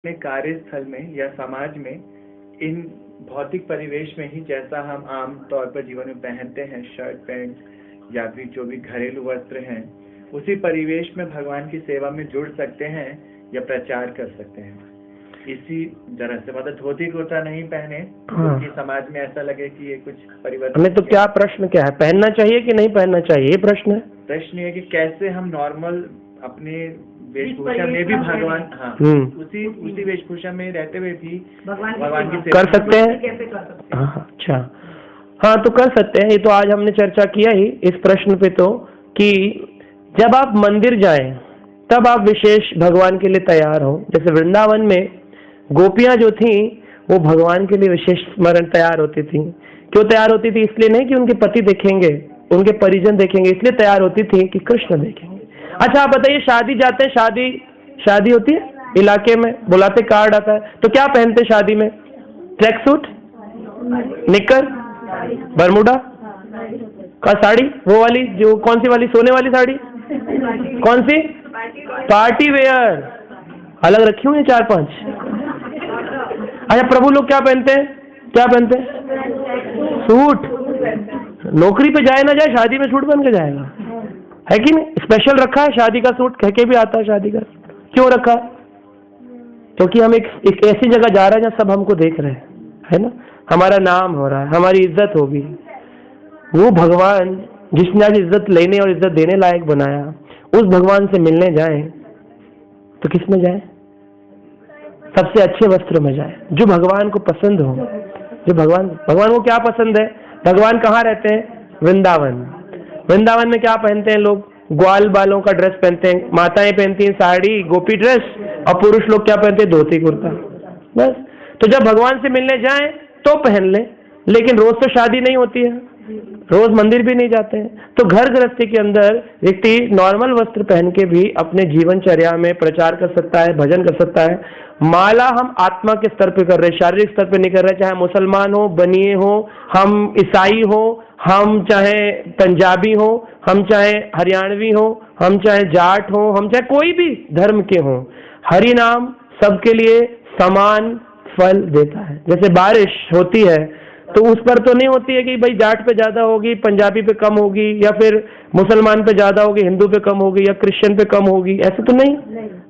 अपने कार्यस्थल में या समाज में इन भौतिक परिवेश में ही जैसा हम आम तौर पर जीवन में पहनते हैं शर्ट पैंट या भी जो भी घरेलू वस्त्र हैं, उसी परिवेश में भगवान की सेवा में जुड़ सकते हैं या प्रचार कर सकते हैं। इसी तरह से मतलब धोती कुर्ता नहीं पहने क्योंकि समाज में ऐसा लगे कि ये कुछ परिवर्तन। हमें तो क्या प्रश्न क्या है, पहनना चाहिए कि नहीं पहनना चाहिए, ये प्रश्न है। प्रश्न ये कि कैसे हम नॉर्मल अपने वेशभूषा में भी भगवान उसी वेशभूषा में रहते हुए भी भगवान की कर सकते हैं। अच्छा, हाँ तो कर सकते हैं। ये तो आज हमने चर्चा किया ही इस प्रश्न पे, तो कि जब आप मंदिर जाएं तब आप विशेष भगवान के लिए तैयार हो। जैसे वृंदावन में गोपियां जो थी वो भगवान के लिए विशेष स्मरण तैयार होती थी। क्यों तैयार होती थी? इसलिए नहीं कि उनके पति देखेंगे, उनके परिजन देखेंगे, इसलिए तैयार होती थी कि कृष्ण देखेंगे। अच्छा, आप बताइए, शादी जाते हैं, शादी होती है इलाके में, बुलाते कार्ड आता है, तो क्या पहनते शादी में? ट्रैक सूट, निकर, बरमूडा का साड़ी, वो वाली जो कौन सी वाली, सोने वाली साड़ी, कौन सी? पार्टी वेयर अलग रखी हुई है 4-5। अच्छा, प्रभु लोग क्या पहनते हैं? सूट। नौकरी पे जाए ना जाए, शादी में सूट पहन के जाएगा, है कि नहीं? स्पेशल रखा है शादी का सूट, कह के भी आता है शादी का। क्यों रखा? क्योंकि हम एक ऐसी जगह जा रहे हैं जहाँ सब हमको देख रहे हैं, है ना, हमारा नाम हो रहा है, हमारी इज्जत होगी। वो भगवान जिसने आज इज्जत लेने और इज्जत देने लायक बनाया, उस भगवान से मिलने जाए तो किस में जाए? सबसे अच्छे वस्त्र में जाए, जो भगवान को पसंद हो। जो भगवान को क्या पसंद है? भगवान कहाँ रहते हैं? वृंदावन में क्या पहनते हैं लोग? ग्वाल बालों का ड्रेस पहनते हैं, माताएं पहनती हैं साड़ी, गोपी ड्रेस, और पुरुष लोग क्या पहनते हैं? धोती कुर्ता। बस, तो जब भगवान से मिलने जाएं तो पहन लें, लेकिन रोज तो शादी नहीं होती है, रोज मंदिर भी नहीं जाते हैं। तो घर गृहस्थी के अंदर व्यक्ति नॉर्मल वस्त्र पहन के भी अपने जीवनचर्या में प्रचार कर सकता है, भजन कर सकता है। माला हम आत्मा के स्तर पे कर रहे हैं, शारीरिक स्तर पे नहीं कर रहे। चाहे मुसलमान हो, बनिए हो, हम ईसाई हो, हम चाहे पंजाबी हो, हम चाहे हरियाणवी हो, हम चाहे जाट हो, हम चाहे कोई भी धर्म के हो, हरि नाम सबके लिए समान फल देता है। जैसे बारिश होती है तो उस पर तो नहीं होती है कि भाई जाट पे ज्यादा होगी, पंजाबी पे कम होगी, या फिर मुसलमान पे ज्यादा होगी, हिंदू पे कम होगी, या क्रिश्चियन पे कम होगी, ऐसे तो नहीं,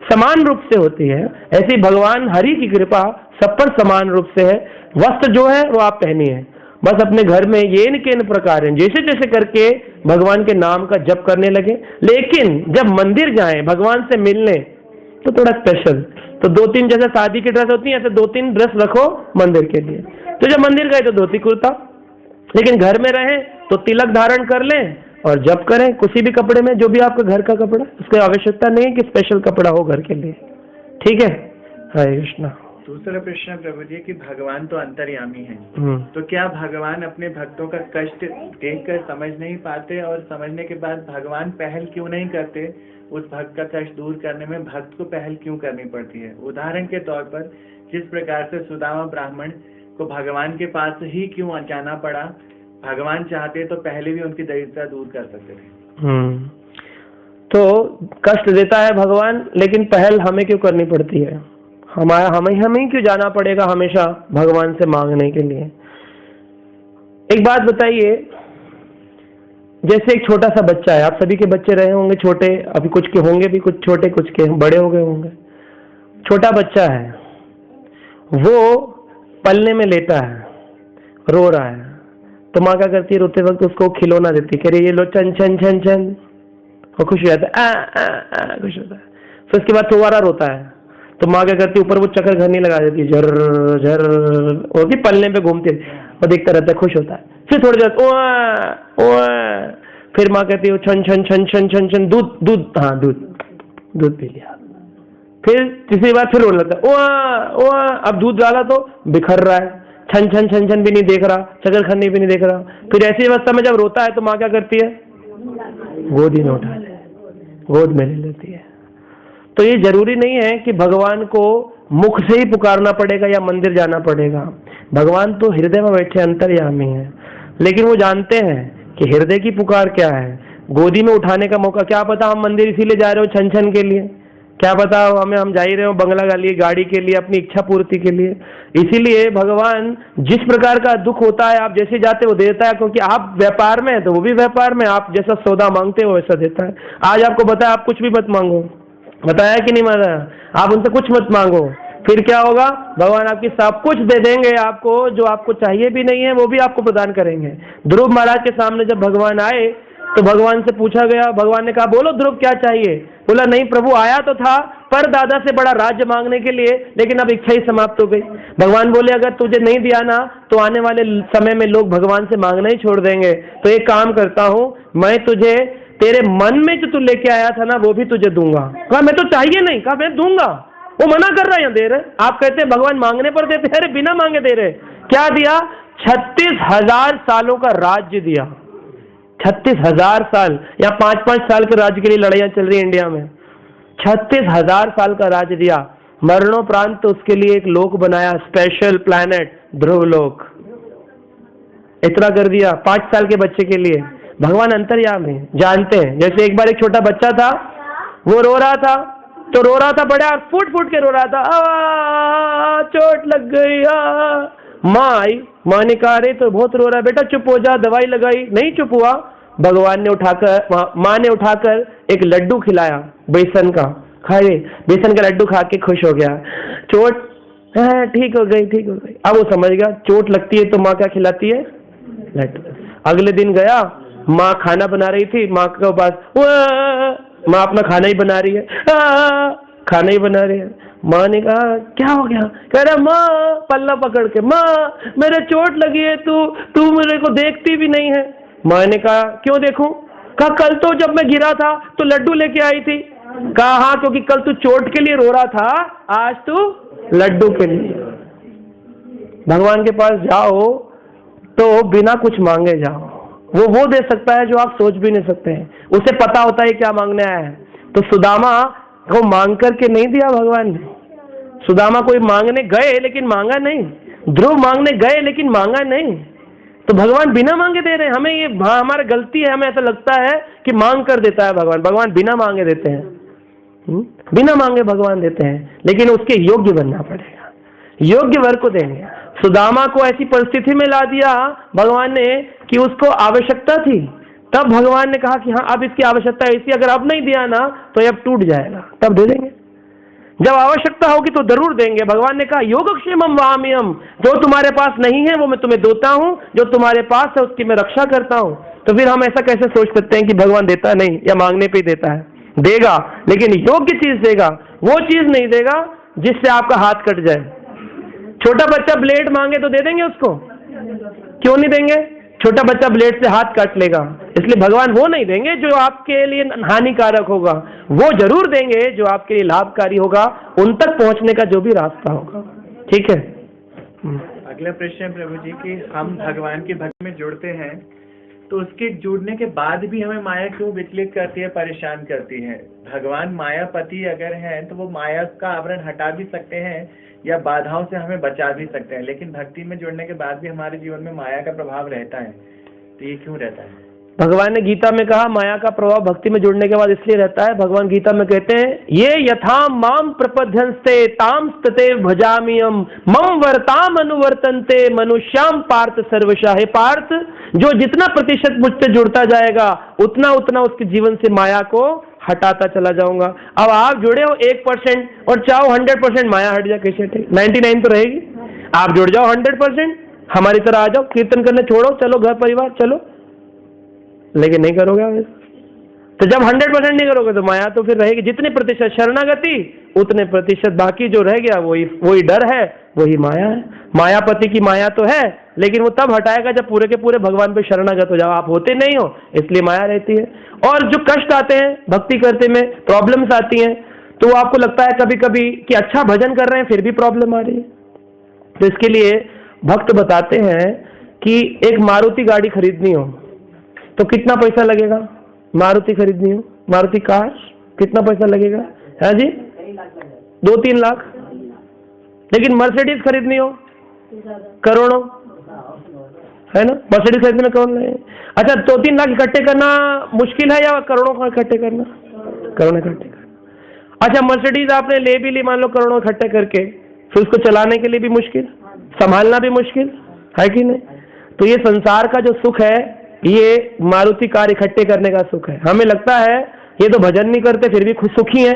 समान रूप से होती है। ऐसी भगवान हरि की कृपा सब पर समान रूप से है। वस्त्र जो है वो आप पहनिए, बस अपने घर में येन केन प्रकार है, जैसे जैसे करके भगवान के नाम का जप करने लगे। लेकिन जब मंदिर जाएं भगवान से मिलने तो थोड़ा स्पेशल, तो 2-3 जैसे शादी की ड्रेस होती है, ऐसे 2-3 ड्रेस रखो मंदिर के लिए। तो जब मंदिर गए तो धोती कुर्ता, लेकिन घर में रहे तो तिलक धारण कर लें और जप करें किसी भी कपड़े में, जो भी आपका घर का कपड़ा, उसकी आवश्यकता नहीं है कि स्पेशल कपड़ा हो घर के लिए। ठीक है, हरे कृष्णा। दूसरा प्रश्न प्रभु जी कि भगवान तो अंतर्यामी है, तो क्या भगवान अपने भक्तों का कष्ट देखकर समझ नहीं पाते, और समझने के बाद भगवान पहल क्यों नहीं करते उस भक्त का कष्ट दूर करने में? भक्त को पहल क्यों करनी पड़ती है? उदाहरण के तौर पर जिस प्रकार से सुदामा ब्राह्मण को भगवान के पास ही क्यों जाना पड़ा? भगवान चाहते तो पहले भी उनकी दरिद्रता दूर कर सकते थे। तो कष्ट देता है भगवान, लेकिन पहल हमें क्यों करनी पड़ती है? हमें क्यों जाना पड़ेगा हमेशा भगवान से मांगने के लिए? एक बात बताइए, जैसे एक छोटा सा बच्चा है, आप सभी के बच्चे रहे होंगे छोटे, अभी कुछ के होंगे भी, कुछ छोटे, कुछ के बड़े हो गए होंगे। छोटा बच्चा है, वो पलने में लेटा है, रो रहा है, तो माँ क्या करती है? रोते वक्त उसको खिलौना देती है, कह रही ये लो, चन चन चन चन, वो खुश हो जाता है, खुश होता है। फिर उसके बाद दोबारा रोता है, तो माँ क्या करती है? ऊपर वो चक्कर घरनी लगा देती है, झर झर, और पलने पे घूमती है, वो देखता रहता है, खुश होता है। फिर थोड़ी देर फिर माँ कहती है छन छन छन छन छन छन, दूध दूध, हाँ दूध पी लिया। फिर तीसरी बार फिर रोने लगता है, अब दूध डाला तो बिखर रहा है, छन छन छन छन भी नहीं देख रहा, चक्कर खन्नी भी नहीं देख रहा। फिर ऐसी अवस्था में जब रोता है तो माँ क्या करती है? गोदी में उठा ले, गोद में ले लेती है। तो ये जरूरी नहीं है कि भगवान को मुख से ही पुकारना पड़ेगा या मंदिर जाना पड़ेगा। भगवान तो हृदय में बैठे अंतर्यामी है, लेकिन वो जानते हैं कि हृदय की पुकार क्या है, गोदी में उठाने का मौका। क्या पता हम मंदिर इसीलिए जा रहे हो छन छन के लिए, क्या पता हमें हम जा ही रहे हो बंगला के लिए, गाड़ी के लिए, अपनी इच्छा पूर्ति के लिए। इसीलिए भगवान जिस प्रकार का दुख होता है आप जैसे जाते वो देता है, क्योंकि आप व्यापार में है तो वो भी व्यापार में, आप जैसा सौदा मांगते हो वैसा देता है। आज आपको बताया आप कुछ भी मत मांगो, बताया कि नहीं बताया? आप उनसे कुछ मत मांगो, फिर क्या होगा? भगवान आपकी सब कुछ दे देंगे आपको, जो आपको चाहिए भी नहीं है वो भी आपको प्रदान करेंगे। ध्रुव महाराज के सामने जब भगवान आए तो भगवान से पूछा गया, भगवान ने कहा बोलो ध्रुव क्या चाहिए? बोला नहीं प्रभु, आया तो था पर दादा से बड़ा राज्य मांगने के लिए, लेकिन अब इच्छा ही समाप्त हो गई। भगवान बोले अगर तुझे नहीं दिया ना तो आने वाले समय में लोग भगवान से मांगना ही छोड़ देंगे, तो एक काम करता हूं, मैं तुझे तेरे मन में जो तू लेके आया था ना वो भी तुझे दूंगा। कहा मैं तो चाहिए नहीं, कहा मैं दूंगा। वो मना कर रहा है या दे रहे? आप कहते हैं भगवान मांगने पर देते, अरे बिना मांगे दे रहे। क्या दिया? 36,000 सालों का राज्य दिया। 36,000 साल या 5-5 साल के राज्य के लिए लड़ाइयां चल रही है इंडिया में। 36,000 साल का राज्य दिया, मरणोपरांत तो उसके लिए एक लोक बनाया, स्पेशल प्लैनेट ध्रुव लोक। इतना कर दिया 5 साल के बच्चे के लिए। भगवान अंतर्यामी है, जानते हैं। जैसे एक बार एक छोटा बच्चा था, वो रो रहा था, तो रो रहा था बड़ा और फूट फूट के रो रहा था, चोट लग गई। माँ आई, माँ ने कहा अरे तो बहुत रो रहा है बेटा, चुप हो जा, दवाई लगाई, नहीं चुप हुआ। भगवान ने उठाकर, माँ ने उठाकर एक लड्डू खिलाया बेसन का, खाए, बेसन का लड्डू खा के खुश हो गया, चोट ठीक हो गई, ठीक हो गई। अब वो समझ गया चोट लगती है तो माँ क्या खिलाती है? लड्डू। अगले दिन गया, माँ खाना बना रही थी, माँ के पास माँ अपना खाना ही बना रही है, खाना ही बना रही है। माँ ने कहा क्या हो गया? कह रहा माँ, पल्ला पकड़ के, माँ मेरे चोट लगी है, तू मेरे को देखती भी नहीं है। माँ ने कहा क्यों देखूं? कहा कल तो जब मैं गिरा था तो लड्डू लेके आई थी। कहा हाँ, क्योंकि कल तू चोट के लिए रो रहा था, आज तू लड्डू के लिए। भगवान के पास जाओ तो बिना कुछ मांगे जाओ, वो दे सकता है जो आप सोच भी नहीं सकते हैं। उसे पता होता है क्या मांगने आया है। तो सुदामा को मांग करके नहीं दिया भगवान ने। सुदामा कोई मांगने गए लेकिन मांगा नहीं, ध्रुव मांगने गए लेकिन मांगा नहीं। तो भगवान बिना मांगे दे रहे हैं। हमें ये हमारी गलती है, हमें ऐसा लगता है कि मांग कर देता है भगवान। भगवान बिना मांगे देते हैं, बिना मांगे भगवान देते हैं, लेकिन उसके योग्य बनना पड़ेगा, योग्य वर को देंगे। सुदामा को ऐसी परिस्थिति में ला दिया भगवान ने कि उसको आवश्यकता थी, तब भगवान ने कहा कि हाँ अब इसकी आवश्यकता है, इसी अगर अब नहीं दिया ना तो अब टूट जाएगा, तब दे देंगे। जब आवश्यकता होगी तो जरूर देंगे। भगवान ने कहा योगक्षेमम वाम्यम, जो तुम्हारे पास नहीं है वो मैं तुम्हें देता हूं, जो तुम्हारे पास है उसकी मैं रक्षा करता हूं। तो फिर हम ऐसा कैसे सोच सकते हैं कि भगवान देता नहीं या मांगने पे ही देता है? देगा, लेकिन योग्य चीज देगा, वो चीज नहीं देगा जिससे आपका हाथ कट जाए। छोटा बच्चा ब्लेड मांगे तो दे देंगे उसको? क्यों नहीं देंगे? छोटा बच्चा ब्लेड से हाथ काट लेगा। इसलिए भगवान वो नहीं देंगे जो आपके लिए हानिकारक होगा, वो जरूर देंगे जो आपके लिए लाभकारी होगा, उन तक पहुंचने का जो भी रास्ता होगा। ठीक है। अगला प्रश्न है प्रभु जी कि हम भगवान के भक्ति में जुड़ते हैं तो उसके जुड़ने के बाद भी हमें माया क्यों विचलित करती है, परेशान करती है? भगवान मायापति अगर हैं तो वो माया का आवरण हटा भी सकते हैं या बाधाओं से हमें बचा भी सकते हैं, लेकिन भक्ति में जुड़ने के बाद भी हमारे जीवन में माया का प्रभाव रहता है, तो ये क्यों रहता है? भगवान ने गीता में कहा माया का प्रभाव भक्ति में जुड़ने के बाद इसलिए रहता है। भगवान गीता में कहते हैं ये यथा माम प्रपद्यन्ते ताम तते भजामियम मम वर्ताम अनुवर्तन्ते मनुष्याम पार्थ सर्वशः। हे पार्थ, जो जितना प्रतिशत मुझसे जुड़ता जाएगा उतना उतना उसके जीवन से माया को हटाता चला जाऊंगा। अब आप जुड़े हो 1% और चाहो 100% माया हट जाए, कैसे हटेगी? 99 तो रहेगी। आप जुड़ जाओ 100%, हमारी तरह आ जाओ, कीर्तन करने छोड़ो, चलो घर परिवार चलो, लेकिन नहीं करोगे तो जब 100% नहीं करोगे तो माया तो फिर रहेगी। जितने प्रतिशत शरणागति उतने प्रतिशत बाकी जो रह गया वही डर है, वही माया है। मायापति की माया तो है, लेकिन वो तब हटाएगा जब पूरे के पूरे भगवान पे शरणागत हो जाओ। आप होते नहीं हो इसलिए माया रहती है। और जो कष्ट आते हैं भक्ति करते में, प्रॉब्लम्स आती हैं, तो आपको लगता है कभी कभी कि अच्छा भजन कर रहे हैं फिर भी प्रॉब्लम आ रही है। तो इसके लिए भक्त बताते हैं कि एक मारुति गाड़ी खरीदनी हो तो कितना पैसा लगेगा? मारुति खरीदनी हो, मारुति कार, कितना पैसा लगेगा? है जी, 2-3 लाख। लेकिन मर्सिडीज खरीदनी हो करोड़ों, है ना? मर्सिडीज खरीदने में कौन लगे? अच्छा, 2-3 लाख इकट्ठे करना मुश्किल है या करोड़ों को इकट्ठे करना? करोड़ों इकट्ठे करना। अच्छा, मर्सिडीज आपने ले भी ली, मान लो करोड़ों इकट्ठे करके, फिर उसको चलाने के लिए भी मुश्किल, संभालना भी मुश्किल है कि नहीं? तो ये संसार का जो सुख है, ये मारुति कार इकट्ठे करने का सुख है। हमें लगता है ये तो भजन नहीं करते फिर भी खुद सुखी हैं।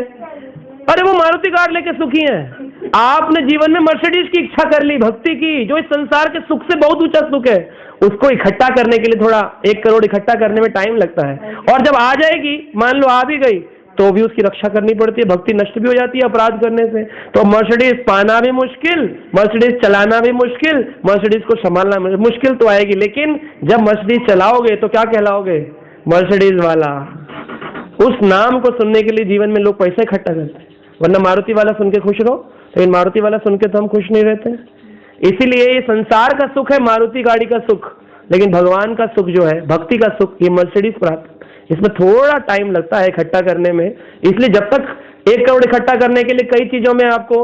अरे वो मारुति कार लेके सुखी हैं। आपने जीवन में मर्सिडीज की इच्छा कर ली, भक्ति की, जो इस संसार के सुख से बहुत ऊंचा सुख है, उसको इकट्ठा करने के लिए थोड़ा 1 करोड़ इकट्ठा करने में टाइम लगता है। और जब आ जाएगी, मान लो आ भी गई, तो भी उसकी रक्षा करनी पड़ती है, भक्ति नष्ट भी हो जाती है अपराध करने से। तो मर्सिडीज पाना भी मुश्किल, मर्सिडीज चलाना भी मुश्किल, मर्सिडीज को संभालना मुश्किल तो आएगी, लेकिन जब मर्सिडीज चलाओगे तो क्या कहलाओगे? मर्सिडीज वाला। उस नाम को सुनने के लिए जीवन में लोग पैसे इकट्ठा करते हैं, वरना मारुति वाला सुन के खुश रहो, लेकिन मारुति वाला सुन के तो हम खुश नहीं रहते। इसीलिए ये संसार का सुख है मारुति गाड़ी का सुख, लेकिन भगवान का सुख जो है, भक्ति का सुख, ये मर्सिडीज प्राप्त, इसमें थोड़ा टाइम लगता है इकट्ठा करने में। इसलिए जब तक 1 करोड़ इकट्ठा करने के लिए कई चीजों में आपको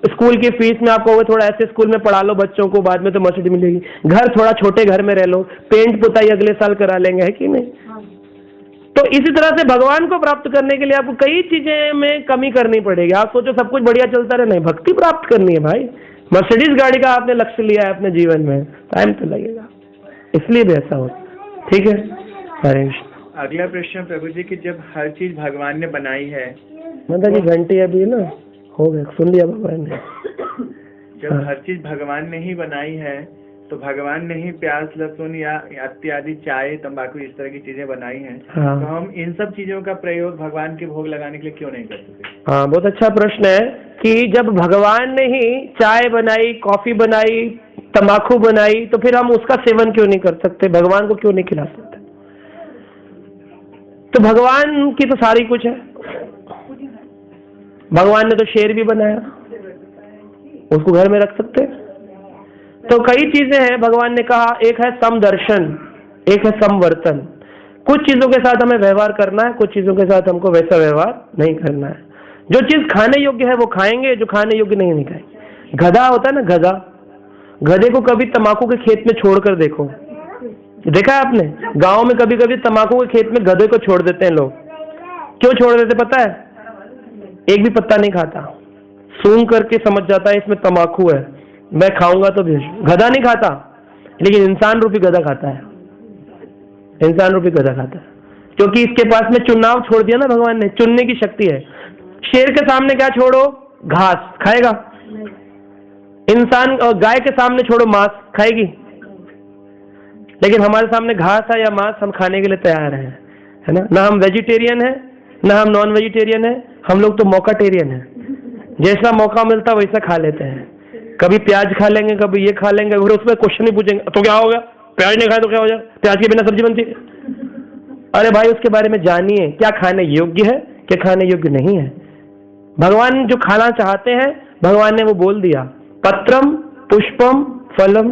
स्कूल की फीस में आपको थोड़ा ऐसे स्कूल में पढ़ा लो बच्चों को, बाद में तो मर्सिडीज मिलेगी। घर थोड़ा छोटे घर में रह लो, पेंट पुताई अगले साल करा लेंगे, है कि नहीं? तो इसी तरह से भगवान को प्राप्त करने के लिए आपको कई चीजें में कमी करनी पड़ेगी। आप सोचो सब कुछ बढ़िया चलता रहे, नहीं, भक्ति प्राप्त करनी है भाई। मर्सिडीज गाड़ी का आपने लक्ष्य लिया है अपने जीवन में, टाइम तो लगेगा, इसलिए भी ऐसा हो। ठीक है, हरे कृष्ण। अगला प्रश्न प्रभु जी कि जब हर चीज भगवान ने बनाई है, मतलब कि घंटी अभी ना हो गया, सुन लिया भगवान ने। जब हर चीज भगवान ने ही बनाई है, तो भगवान ने ही प्याज लहसुन या इत्यादि चाय तंबाकू इस तरह की चीजें बनाई हैं, हाँ। तो हम इन सब चीजों का प्रयोग भगवान के भोग लगाने के लिए क्यों नहीं कर सकते? हाँ, बहुत अच्छा प्रश्न है कि जब भगवान ने ही चाय बनाई, कॉफी बनाई, तंबाकू बनाई, तो फिर हम उसका सेवन क्यों नहीं कर सकते? भगवान को क्यों नहीं खिला सकते? तो भगवान की तो सारी कुछ है। भगवान ने तो शेर भी बनाया, उसको घर में रख सकते हैं। तो कई चीजें हैं, भगवान ने कहा, एक है समदर्शन, एक है समवर्तन। कुछ चीजों के साथ हमें व्यवहार करना है, कुछ चीजों के साथ हमको वैसा व्यवहार नहीं करना है। जो चीज खाने योग्य है वो खाएंगे, जो खाने योग्य नहीं खाएंगे। गधा होता है ना, गधा, गधे को कभी तंबाकू के खेत में छोड़कर देखो, देखा है आपने? गांव में कभी कभी तंबाकू के खेत में गधे को छोड़ देते हैं लोग। क्यों छोड़ देते पता है? एक भी पत्ता नहीं खाता, सूंघ करके समझ जाता है इसमें तंबाकू है, मैं खाऊंगा तो भी। गधा नहीं खाता, लेकिन इंसान रूपी गधा खाता है, इंसान रूपी गधा खाता है, क्योंकि इसके पास में चुनाव छोड़ दिया ना भगवान ने, चुनने की शक्ति है। शेर के सामने क्या छोड़ो? घास खाएगा। इंसान और गाय के सामने छोड़ो, मांस खाएगी। लेकिन हमारे सामने घास है या मांस, हम खाने के लिए तैयार हैं, है ना? ना हम वेजिटेरियन है, ना हम नॉन वेजिटेरियन है, हम लोग तो मौकाटेरियन है। जैसा मौका मिलता वैसा खा लेते हैं। कभी प्याज खा लेंगे, कभी ये खा लेंगे, फिर उसमें क्वेश्चन नहीं पूछेंगे तो क्या हो गया, प्याज नहीं खाए तो क्या हो जाए, प्याज के बिना सब्जी बनती है। अरे भाई, उसके बारे में जानिए, क्या खाने योग्य है, क्या खाने योग्य नहीं है। भगवान जो खाना चाहते हैं, भगवान ने वो बोल दिया, पत्रम पुष्पम फलम।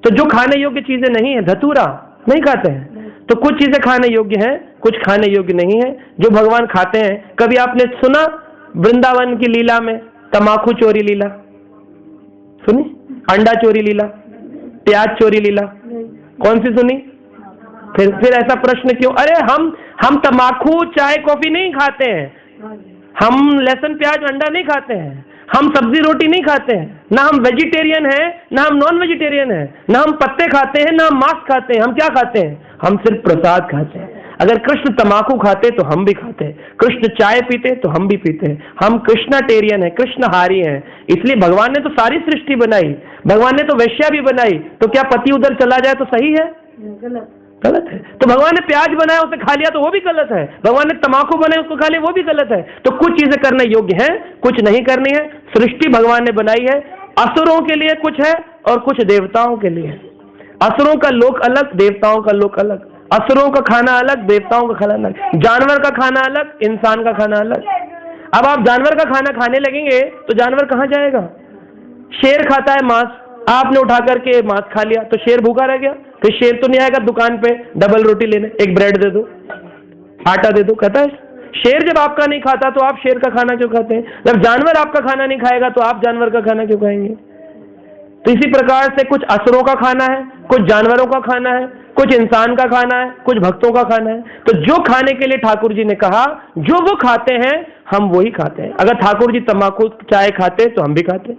तो जो खाने योग्य चीजें नहीं है, धतूरा नहीं खाते हैं। तो कुछ चीजें खाने योग्य हैं, कुछ खाने योग्य नहीं है, जो भगवान खाते हैं। कभी आपने सुना वृंदावन की लीला में तंबाकू चोरी लीला सुनी? अंडा चोरी लीला, प्याज चोरी लीला, कौन सी सुनी? फिर ऐसा प्रश्न क्यों? अरे हम तंबाकू चाय कॉफी नहीं खाते हैं, हम लहसुन प्याज अंडा नहीं खाते हैं, हम सब्जी रोटी नहीं खाते हैं, ना हम वेजिटेरियन हैं, ना हम नॉन वेजिटेरियन हैं, ना हम पत्ते खाते हैं, ना हम मांस खाते हैं। हम क्या खाते हैं? हम सिर्फ प्रसाद खाते हैं। अगर कृष्ण तंबाकू खाते तो हम भी खाते हैं, कृष्ण चाय पीते तो हम भी पीते हैं। हम कृष्णाटेरियन है, कृष्णहारी हैं। इसलिए भगवान ने तो सारी सृष्टि बनाई, भगवान ने तो वैश्या भी बनाई, तो क्या पति उधर चला जाए तो सही है? गलत है। तो भगवान ने प्याज बनाया, उसे खा लिया तो वो भी गलत है। भगवान ने तंबाकू बनाया, उसको खा लिया, वो भी गलत है। तो कुछ चीजें करने योग्य है, कुछ नहीं करनी है। सृष्टि भगवान ने बनाई है, असुरों के लिए कुछ है और कुछ देवताओं के लिए। असुरों का लोक अलग, देवताओं का लोक अलग। असुरों का खाना अलग, देवताओं का खाना अलग। जानवर का खाना अलग, इंसान का खाना अलग। अब आप जानवर का खाना खाने लगेंगे तो जानवर कहाँ जाएगा? शेर खाता है मांस, आपने उठा करके मांस खा लिया तो शेर भूखा रह गया। फिर शेर तो नहीं आएगा दुकान पे डबल रोटी लेने, एक ब्रेड दे दो, आटा दे दो, कहता है। शेर जब आपका नहीं खाता तो आप शेर का खाना क्यों खाते हैं? जब जानवर आपका खाना नहीं खाएगा तो आप जानवर का खाना क्यों खाएंगे? तो इसी प्रकार से कुछ असुरों का खाना है, कुछ जानवरों का खाना है, कुछ इंसान का खाना है, कुछ भक्तों का खाना है। तो जो खाने के लिए ठाकुर जी ने कहा, जो वो खाते हैं हम वही खाते हैं। अगर ठाकुर जी तम्बाकू चाय खाते तो हम भी खाते।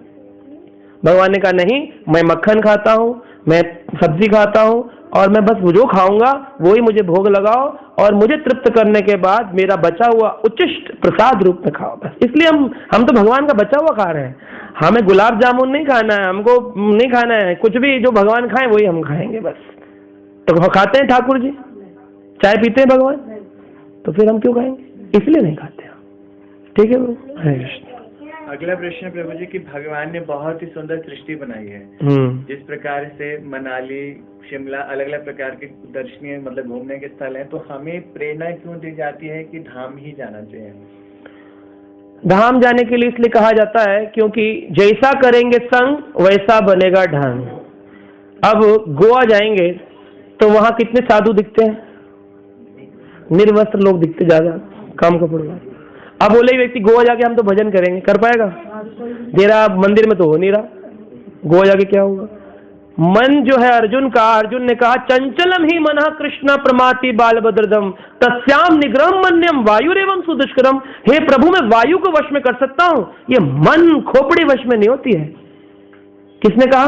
भगवान ने कहा नहीं, मैं मक्खन खाता हूँ, मैं सब्जी खाता हूँ, और मैं बस जो खाऊंगा वही मुझे भोग लगाओ, और मुझे तृप्त करने के बाद मेरा बचा हुआ उच्चिष्ट प्रसाद रूप में खाओ बस। इसलिए हम तो भगवान का बचा हुआ खा रहे हैं। हमें गुलाब जामुन नहीं खाना है, हमको नहीं खाना है कुछ भी, जो भगवान खाए वही हम खाएंगे बस। तो खाते हैं ठाकुर जी, चाय पीते हैं भगवान, तो फिर हम क्यों खाएंगे? इसलिए नहीं खाते। ठीक है प्रभु, हरे कृष्ण। अगला प्रश्न प्रभु जी कि भगवान ने बहुत ही सुंदर सृष्टि बनाई है, जिस प्रकार से मनाली, शिमला अलग अलग प्रकार के दर्शनीय मतलब घूमने के स्थल हैं, तो हमें प्रेरणा क्यों दी जाती है कि धाम ही जाना चाहिए? धाम जाने के लिए इसलिए कहा जाता है क्योंकि जैसा करेंगे संग वैसा बनेगा ढंग। अब गोवा जाएंगे तो वहां कितने साधु दिखते हैं? निर्वस्त्र लोग दिखते ज्यादा, कम कपड़े वाले। अब बोले व्यक्ति गोवा जाके हम तो भजन करेंगे, कर पाएगा? तेरा मंदिर में तो हो नहीं रहा, गोवा जाके क्या होगा? मन जो है अर्जुन का, अर्जुन ने कहा चंचलम ही मनः कृष्ण प्रमाति बालभद्रदम तस्याम निग्रहम मन्यम वायुरेवम सुदुष्करम। हे प्रभु, मैं वायु को वश में कर सकता हूं, ये मन खोपड़ी वश में नहीं होती है। किसने कहा?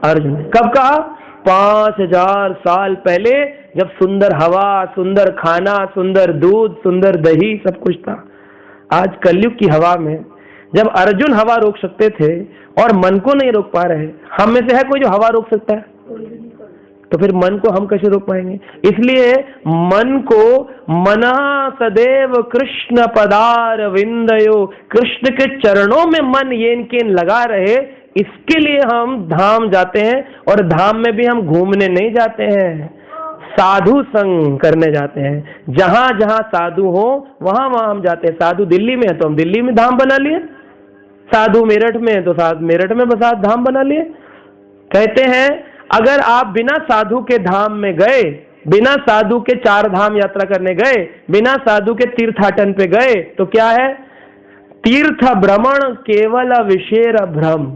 अर्जुन ने। कब कहा? 5000 साल पहले, जब सुंदर हवा, सुंदर खाना, सुंदर दूध, सुंदर दही सब कुछ था। आज कलयुग की हवा में जब अर्जुन हवा रोक सकते थे और मन को नहीं रोक पा रहे, हम में से है कोई जो हवा रोक सकता है? तो फिर मन को हम कैसे रोक पाएंगे? इसलिए मन को मना सदैव कृष्ण पदार विंदयो, कृष्ण के चरणों में मन येन केन लगा रहे, इसके लिए हम धाम जाते हैं। और धाम में भी हम घूमने नहीं जाते हैं, साधु संग करने जाते हैं। जहां जहां साधु हो वहां वहां हम जाते हैं। साधु दिल्ली में है तो हम दिल्ली में धाम बना लिए, साधु मेरठ में है तो मेरठ में बसा धाम बना लिए। कहते हैं अगर आप बिना साधु के धाम में गए, बिना साधु के 4 धाम यात्रा करने गए, बिना साधु के तीर्थाटन पे गए, तो क्या है? तीर्थ भ्रमण केवल विषय भ्रम,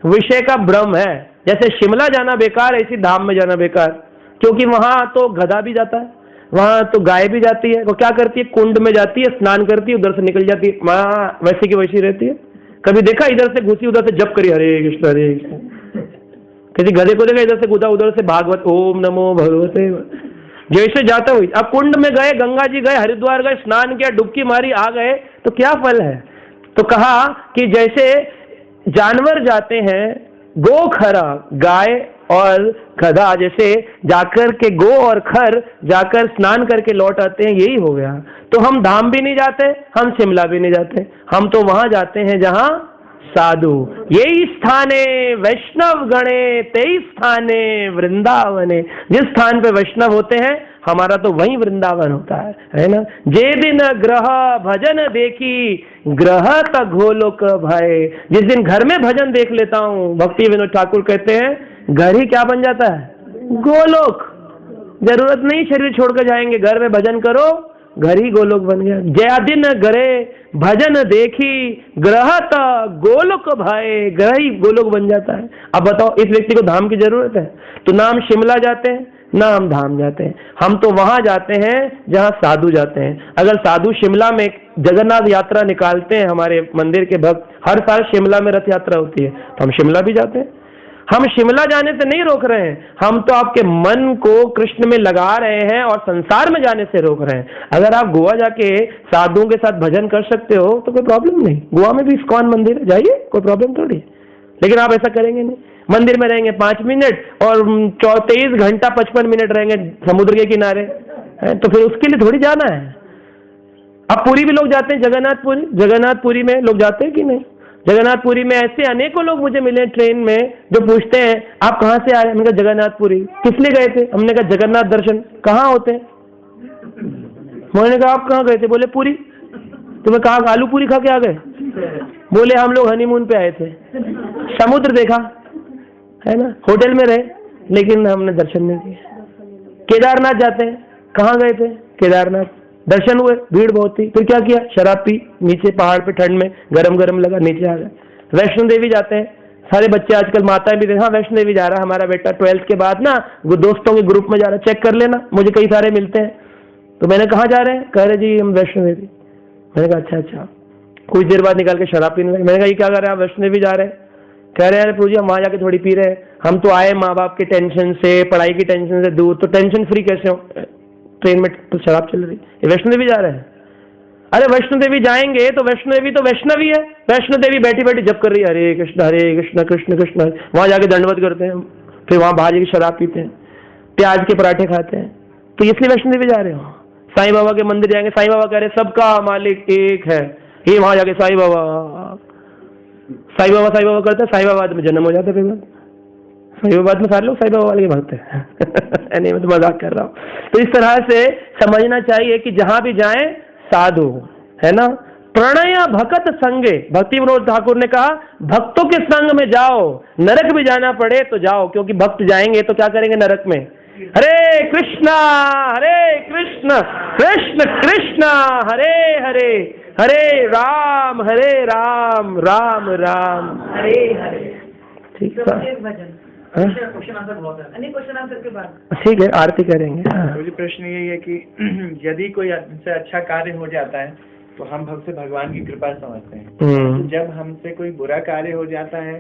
विषय का भ्रम है। जैसे शिमला जाना बेकार, ऐसी धाम में जाना बेकार, क्योंकि वहां तो गधा भी जाता है, वहां तो गाय भी जाती है। वो क्या करती है? कुंड में जाती है, स्नान करती है, उधर से निकल जाती है, वहां वैसी की वैसी रहती है। कभी देखा इधर से घुसी उधर से जप करी हरे कृष्ण हरे कृष्ण? किसी गधे को देखा इधर से कूदा उधर से भागवत ओम नमो भगवते, जैसे जाता हुई। अब कुंड में गए, गंगा जी गए, हरिद्वार गए, स्नान किया, डुबकी मारी, आ गए, तो क्या फल है? तो कहा कि जैसे जानवर जाते हैं, गो खरा, गाय और गधा जैसे जाकर के गो और खर जाकर स्नान करके लौट आते हैं, यही हो गया। तो हम धाम भी नहीं जाते, हम शिमला भी नहीं जाते, हम तो वहां जाते हैं जहां साधु। यही स्थाने वैष्णव गणे तेई स्थाने वृंदावने। जिस स्थान पे वैष्णव होते हैं हमारा तो वही वृंदावन होता है ना। जे दिन ग्रह भजन देखी ग्रह त गोलोक भय। जिस दिन घर में भजन देख लेता हूँ, भक्ति विनोद ठाकुर कहते हैं, घर ही क्या बन जाता है? गोलोक। जरूरत नहीं शरीर छोड़कर जाएंगे, घर में भजन करो, घर ही गोलोक बन गया। जया दिन गरे भजन देखी ग्रह त गोलोक भय, ग्रह ही गोलोक बन जाता है। अब बताओ इस व्यक्ति को धाम की जरूरत है? तो ना हम शिमला जाते हैं ना हम धाम जाते हैं, हम तो वहां जाते हैं जहां साधु जाते हैं। अगर साधु शिमला में जगन्नाथ यात्रा निकालते हैं, हमारे मंदिर के भक्त हर साल शिमला में रथ यात्रा होती है, तो हम शिमला भी जाते हैं। हम शिमला जाने से नहीं रोक रहे हैं, हम तो आपके मन को कृष्ण में लगा रहे हैं और संसार में जाने से रोक रहे हैं। अगर आप गोवा जाके साधुओं के साथ भजन कर सकते हो तो कोई प्रॉब्लम नहीं, गोवा में भी इस्कॉन मंदिर है, जाइए, कोई प्रॉब्लम थोड़ी। लेकिन आप ऐसा करेंगे नहीं, मंदिर में रहेंगे 5 मिनट और 23 घंटा 55 मिनट रहेंगे समुद्र के किनारे, तो फिर उसके लिए थोड़ी जाना है। अब पुरी भी लोग जाते हैं, जगन्नाथपुरी, जगन्नाथपुरी में लोग जाते हैं कि नहीं? जगन्नाथपुरी में ऐसे अनेकों लोग मुझे मिले ट्रेन में जो पूछते हैं आप कहाँ से आए? हमने कहा जगन्नाथपुरी। किस लिए गए थे? हमने कहा जगन्नाथ दर्शन। कहाँ होते हैं? मैंने कहा आप कहाँ गए थे? बोले पुरी। तो मैं कहा आलू पूरी खा के आ गए? बोले हम लोग हनीमून पे आए थे, समुद्र देखा है ना, होटल में रहे, लेकिन हमने दर्शन नहीं किए। केदारनाथ जाते हैं, कहाँ गए थे? केदारनाथ, दर्शन हुए, भीड़ बहुत थी, फिर क्या किया? शराब पी, नीचे पहाड़ पे ठंड में गरम गरम लगा, नीचे आ गए। वैष्णो देवी जाते हैं, सारे बच्चे आजकल माताएं भी देखा, हाँ वैष्णो देवी जा रहा है हमारा बेटा 12th के बाद ना, वो दोस्तों के ग्रुप में जा रहा है, चेक कर लेना, मुझे कई सारे मिलते हैं। तो मैंने कहा जा रहे हैं? कह रहे जी हम वैष्णो देवी। मैंने कहा अच्छा अच्छा। कुछ देर बाद निकाल के शराब पीने लगे। मैंने कहा ये क्या कर रहे हैं आप, वैष्णो देवी जा रहे हैं? कह रहे हैं प्रभु जी हम वहां जाके थोड़ी पी रहे हैं, हम तो आए माँ बाप के टेंशन से, पढ़ाई की टेंशन से दूर, तो टेंशन फ्री कैसे हो, ट्रेन में तो शराब चल रही, ये वैष्णो देवी जा रहे हैं? अरे वैष्णो देवी जाएंगे तो वैष्णो देवी तो वैष्णवी है, वैष्णो देवी बैठी बैठी जप कर रही है हरे कृष्ण कृष्ण कृष्ण, वहां जाके दंडवत करते हैं, फिर वहां बाहर जाके शराब पीते हैं, प्याज के पराठे खाते हैं, तो इसलिए वैष्णो देवी जा रहे हो? साईं बाबा के मंदिर जाएंगे, साईं बाबा कह रहे सबका मालिक एक है, ये वहां जाके साईं बाबा करते हैं, साईं बाबा में जन्म हो जाता है, साईं बाबा में सारे लोग साईं बाबा वाले भक्त हैं। नहीं मैं तो मजाक कर रहा हूँ। तो इस तरह से समझना चाहिए कि जहां भी जाएं साधु है ना, प्रणय भक्त संगे, भक्ति विनोद ठाकुर ने कहा भक्तों के संग में जाओ, नरक भी जाना पड़े तो जाओ, क्योंकि भक्त जाएंगे तो क्या करेंगे नरक में, हरे कृष्ण कृष्ण कृष्ण हरे हरे, हरे राम राम राम हरे हरे। ठीक है क्वेश्चन आंसर के बाद ठीक है, आरती करेंगे। मुझे प्रश्न यही है कि यदि कोई हमसे अच्छा कार्य हो जाता है तो हम हमसे भगवान की कृपा समझते हैं, तो जब हमसे कोई बुरा कार्य हो जाता है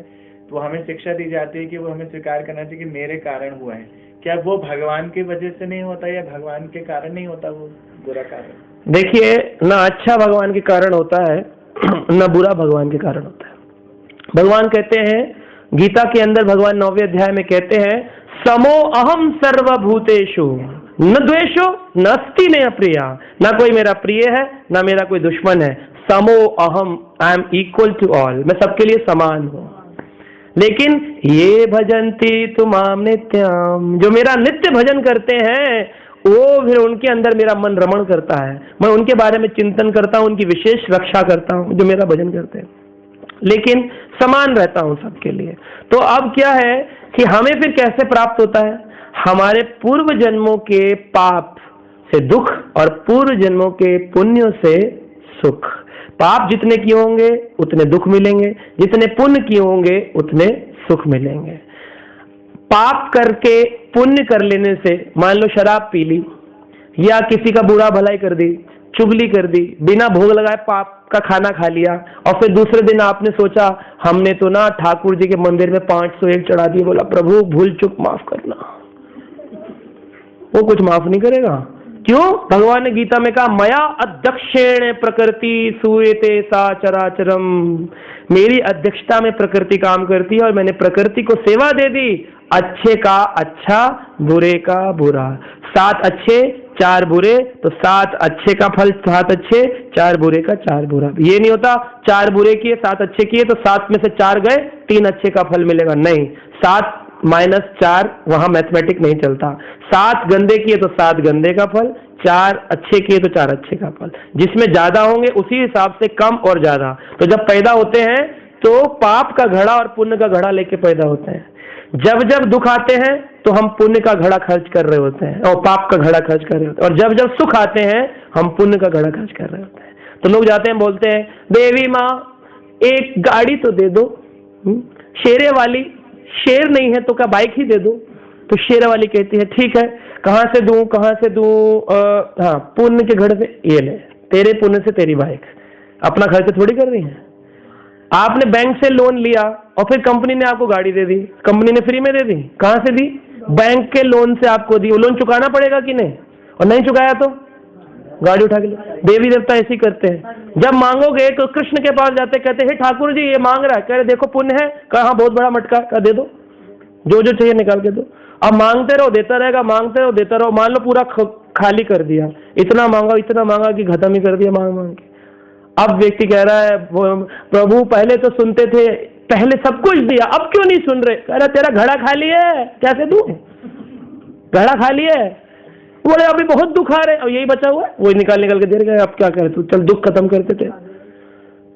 तो हमें शिक्षा दी जाती है कि वो हमें स्वीकार करना चाहिए कि मेरे कारण हुआ है। क्या वो भगवान की वजह से नहीं होता या भगवान के कारण नहीं होता वो बुरा कार्य? देखिए, ना अच्छा भगवान के कारण होता है ना बुरा भगवान के कारण होता है। भगवान कहते हैं गीता के अंदर, भगवान 9वें अध्याय में कहते हैं समो अहम सर्वभूतेषु न द्वेषो न अस्ति मे अप्रिया, ना कोई मेरा प्रिय है ना मेरा कोई दुश्मन है, समो अहम, I am equal to all, मैं सबके लिए समान हूं। लेकिन ये भजन्ति तुमाम नित्यम, जो मेरा नित्य भजन करते हैं वो फिर उनके अंदर मेरा मन रमण करता है, मैं उनके बारे में चिंतन करता हूं, उनकी विशेष रक्षा करता हूं, जो मेरा भजन करते हैं, लेकिन समान रहता हूं सबके लिए। तो अब क्या है कि हमें फिर कैसे प्राप्त होता है, हमारे पूर्व जन्मों के पाप से दुख और पूर्व जन्मों के पुण्यों से सुख। पाप जितने किए होंगे उतने दुख मिलेंगे, जितने पुण्य किए होंगे उतने सुख मिलेंगे। पाप करके पुण्य कर लेने से, मान लो शराब पी ली या किसी का बुरा भलाई कर दी, चुगली कर दी, बिना भोग लगाए पाप का खाना खा लिया, और फिर दूसरे दिन आपने सोचा हमने तो ना ठाकुर जी के मंदिर में 501 चढ़ा दिए, बोला प्रभु भूल चूक माफ करना, वो कुछ माफ नहीं करेगा। क्यों? भगवान ने गीता में कहा मया अध्यक्षेण प्रकृति सूयते सा चराचरम, मेरी अध्यक्षता में प्रकृति काम करती है और मैंने प्रकृति को सेवा दे दी, अच्छे का अच्छा बुरे का बुरा, 7 अच्छे 4 बुरे, तो 7 अच्छे का फल 7 अच्छे, 4 बुरे का 4 बुरा। ये नहीं होता 4 बुरे किए 7 अच्छे किए तो 7 में से 4 गए 3 अच्छे का फल मिलेगा, नहीं, 7 - 4 वहां मैथमेटिक नहीं चलता। 7 गंदे किए तो 7 गंदे का फल, 4 अच्छे किए तो 4 अच्छे का फल, जिसमें ज्यादा होंगे उसी हिसाब से कम और ज्यादा। तो जब पैदा होते हैं तो पाप का घड़ा और पुण्य का घड़ा लेके पैदा होते हैं। जब जब दुख आते हैं तो हम पुण्य का घड़ा खर्च कर रहे होते हैं और पाप का घड़ा खर्च कर रहे होते हैं, और जब जब सुख आते हैं हम पुण्य का घड़ा खर्च कर रहे होते हैं। तो लोग जाते हैं बोलते हैं देवी माँ एक गाड़ी तो दे दो, शेरे वाली, शेर नहीं है तो क्या बाइक ही दे दो। तो शेर वाली कहती है ठीक है, कहाँ से दूं कहाँ से दूं, हाँ पुण्य के घड़े से, ये ले तेरे पुण्य से तेरी बाइक, अपना खर्च थोड़ी कर रही है। आपने बैंक से लोन लिया और फिर कंपनी ने आपको गाड़ी दे दी, कंपनी ने फ्री में दे दी, कहाँ से दी? बैंक के लोन से आपको दी, वो लोन चुकाना पड़ेगा कि नहीं, और नहीं चुकाया तो गाड़ी उठा के लो। देवी देवता ऐसे ही करते हैं, जब मांगोगे तो कृष्ण के पास जाते, कहते हैं ठाकुर जी ये मांग रहा है, कह रहे देखो पुण्य है, कहा बहुत बड़ा मटका, कहा दे दो, जो जो चाहिए निकाल के दो। अब मांगते रहो देता रहेगा, मांगते रहो देता रहो, मान लो पूरा खाली कर दिया, इतना मांगा कि खत्म ही कर दिया मांग मांग के। अब व्यक्ति कह रहा है प्रभु पहले तो सुनते थे, पहले सब कुछ दिया, अब क्यों नहीं सुन रहे? कह रहा तेरा घड़ा खाली है, कैसे दूं? घड़ा खाली है, बोले अभी बहुत दुख आ रहे, और यही बचा हुआ है, वो निकाल के दे गए, अब क्या करे तू, चल दुख खत्म करते थे।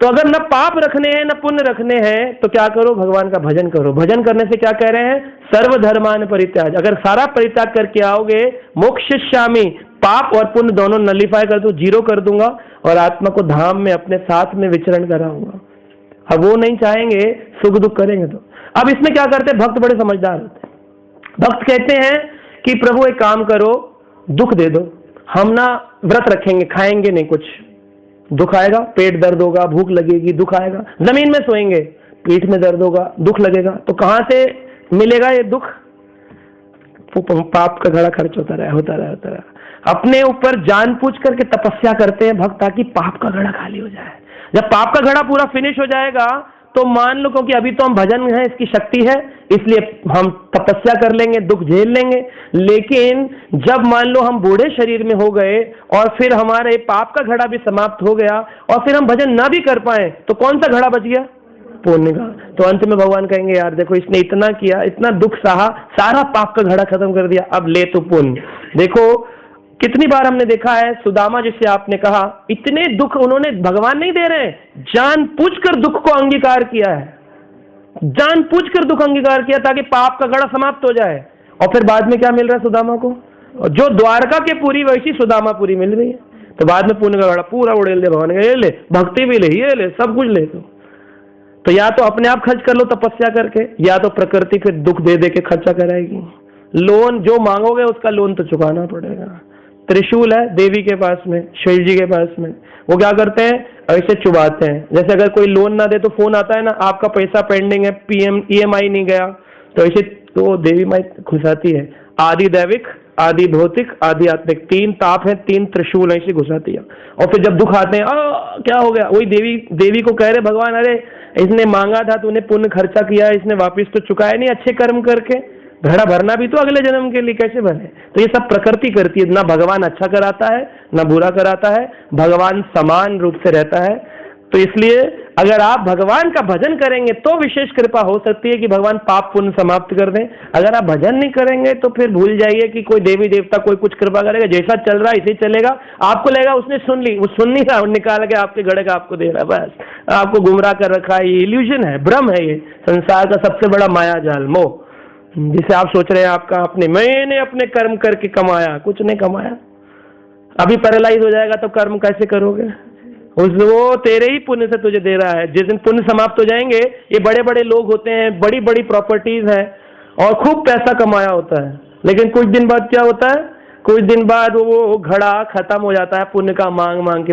तो अगर न पाप रखने हैं न पुण्य रखने हैं तो क्या करो? भगवान का भजन करो। भजन करने से क्या कह रहे हैं? सर्वधर्मान परित्याज, अगर सारा परित्याग करके आओगे, मोक्षयिष्यामि, पाप और पुण्य दोनों नलिफाई कर दो, 0 कर दूंगा और आत्मा को धाम में अपने साथ में विचरण कराऊंगा। अब वो नहीं चाहेंगे, सुख दुख करेंगे। तो अब इसमें क्या करते हैं? भक्त बड़े समझदार होते हैं। भक्त कहते हैं कि प्रभु एक काम करो, दुख दे दो, हम ना व्रत रखेंगे, खाएंगे नहीं कुछ, दुख आएगा, पेट दर्द होगा, भूख लगेगी, दुख आएगा। जमीन में सोएंगे, पीठ में दर्द होगा, दुख लगेगा। तो कहां से मिलेगा ये दुख? पाप का घड़ा खर्च होता रहा। अपने ऊपर जानबूझ करके तपस्या करते हैं भक्त, ताकि पाप का घड़ा खाली हो जाए। जब पाप का घड़ा पूरा फिनिश हो जाएगा तो मान लो, क्योंकि अभी तो हम भजन है, इसकी शक्ति है, इसलिए हम तपस्या कर लेंगे, दुख झेल लेंगे। लेकिन जब मान लो हम बूढ़े शरीर में हो गए और फिर हमारे पाप का घड़ा भी समाप्त हो गया और फिर हम भजन ना भी कर पाए, तो कौन सा घड़ा बच गया? पुण्य का। तो अंत में भगवान कहेंगे, यार देखो, इसने इतना किया, इतना दुख सहा, सारा पाप का घड़ा खत्म कर दिया, अब ले तो पुण्य। देखो कितनी बार हमने देखा है, सुदामा जिससे आपने कहा, इतने दुख उन्होंने, भगवान नहीं दे रहे, जानबूझकर दुख को अंगीकार किया है, जानबूझकर दुख अंगीकार किया ताकि पाप का घड़ा समाप्त हो जाए। और फिर बाद में क्या मिल रहा है सुदामा को? जो द्वारका के पूरी, वैसी सुदामापुरी मिल रही है। तो बाद में पुण्य का घड़ा पूरा उड़ेल दे भगवान का, ये ले, भक्ति भी ले, ये ले, सब कुछ ले। तो या तो अपने आप खर्च कर लो तपस्या करके, या तो प्रकृति फिर दुख दे दे के खर्चा कराएगी। लोन जो मांगोगे उसका लोन तो चुकाना पड़ेगा। त्रिशूल है देवी के पास में, शिव जी के पास में, वो क्या करते हैं? ऐसे चुबाते हैं। जैसे अगर कोई लोन ना दे तो फोन आता है ना, आपका पैसा पेंडिंग है, EMI नहीं गया, तो ऐसे तो देवी माई घुसाती है। आदि दैविक, आदि भौतिक, आदि आत्मिक, 3 ताप है, 3 त्रिशूल ऐसे घुसाती है। और फिर जब दुख आते हैं, क्या हो गया? वही देवी को कह रहे भगवान, अरे इसने मांगा था, तूने पुण्य खर्चा किया, इसने वापिस तो चुकाया नहीं अच्छे कर्म करके, घड़ा भरना भी तो अगले जन्म के लिए कैसे भरे? तो ये सब प्रकृति करती है, ना भगवान अच्छा कराता है ना बुरा कराता है, भगवान समान रूप से रहता है। तो इसलिए अगर आप भगवान का भजन करेंगे तो विशेष कृपा हो सकती है कि भगवान पाप पुण्य समाप्त कर दें। अगर आप भजन नहीं करेंगे तो फिर भूल जाइए कि कोई देवी देवता कोई कुछ कृपा करेगा, जैसा चल रहा है इसे चलेगा। आपको लगेगा उसने सुन ली, वो सुन नहीं रहा, निकाल के आपके घड़े का आपको दे रहा है, बस आपको गुमराह कर रखा है। ये इल्यूजन है, भ्रम है, ये संसार का सबसे बड़ा माया जाल, मोह, जिसे आप सोच रहे हैं आपका मैंने अपने कर्म करके कमाया, कुछ नहीं कमाया। अभी पैरालाइज हो जाएगा तो कर्म कैसे करोगे? वो तेरे ही पुण्य से तुझे दे रहा है। जिस दिन पुण्य समाप्त हो जाएंगे, ये बड़े बड़े लोग होते हैं, बड़ी बड़ी प्रॉपर्टीज हैं और खूब पैसा कमाया होता है, लेकिन कुछ दिन बाद क्या होता है? कुछ दिन बाद वो घड़ा खत्म हो जाता है पुण्य का, मांग मांग के।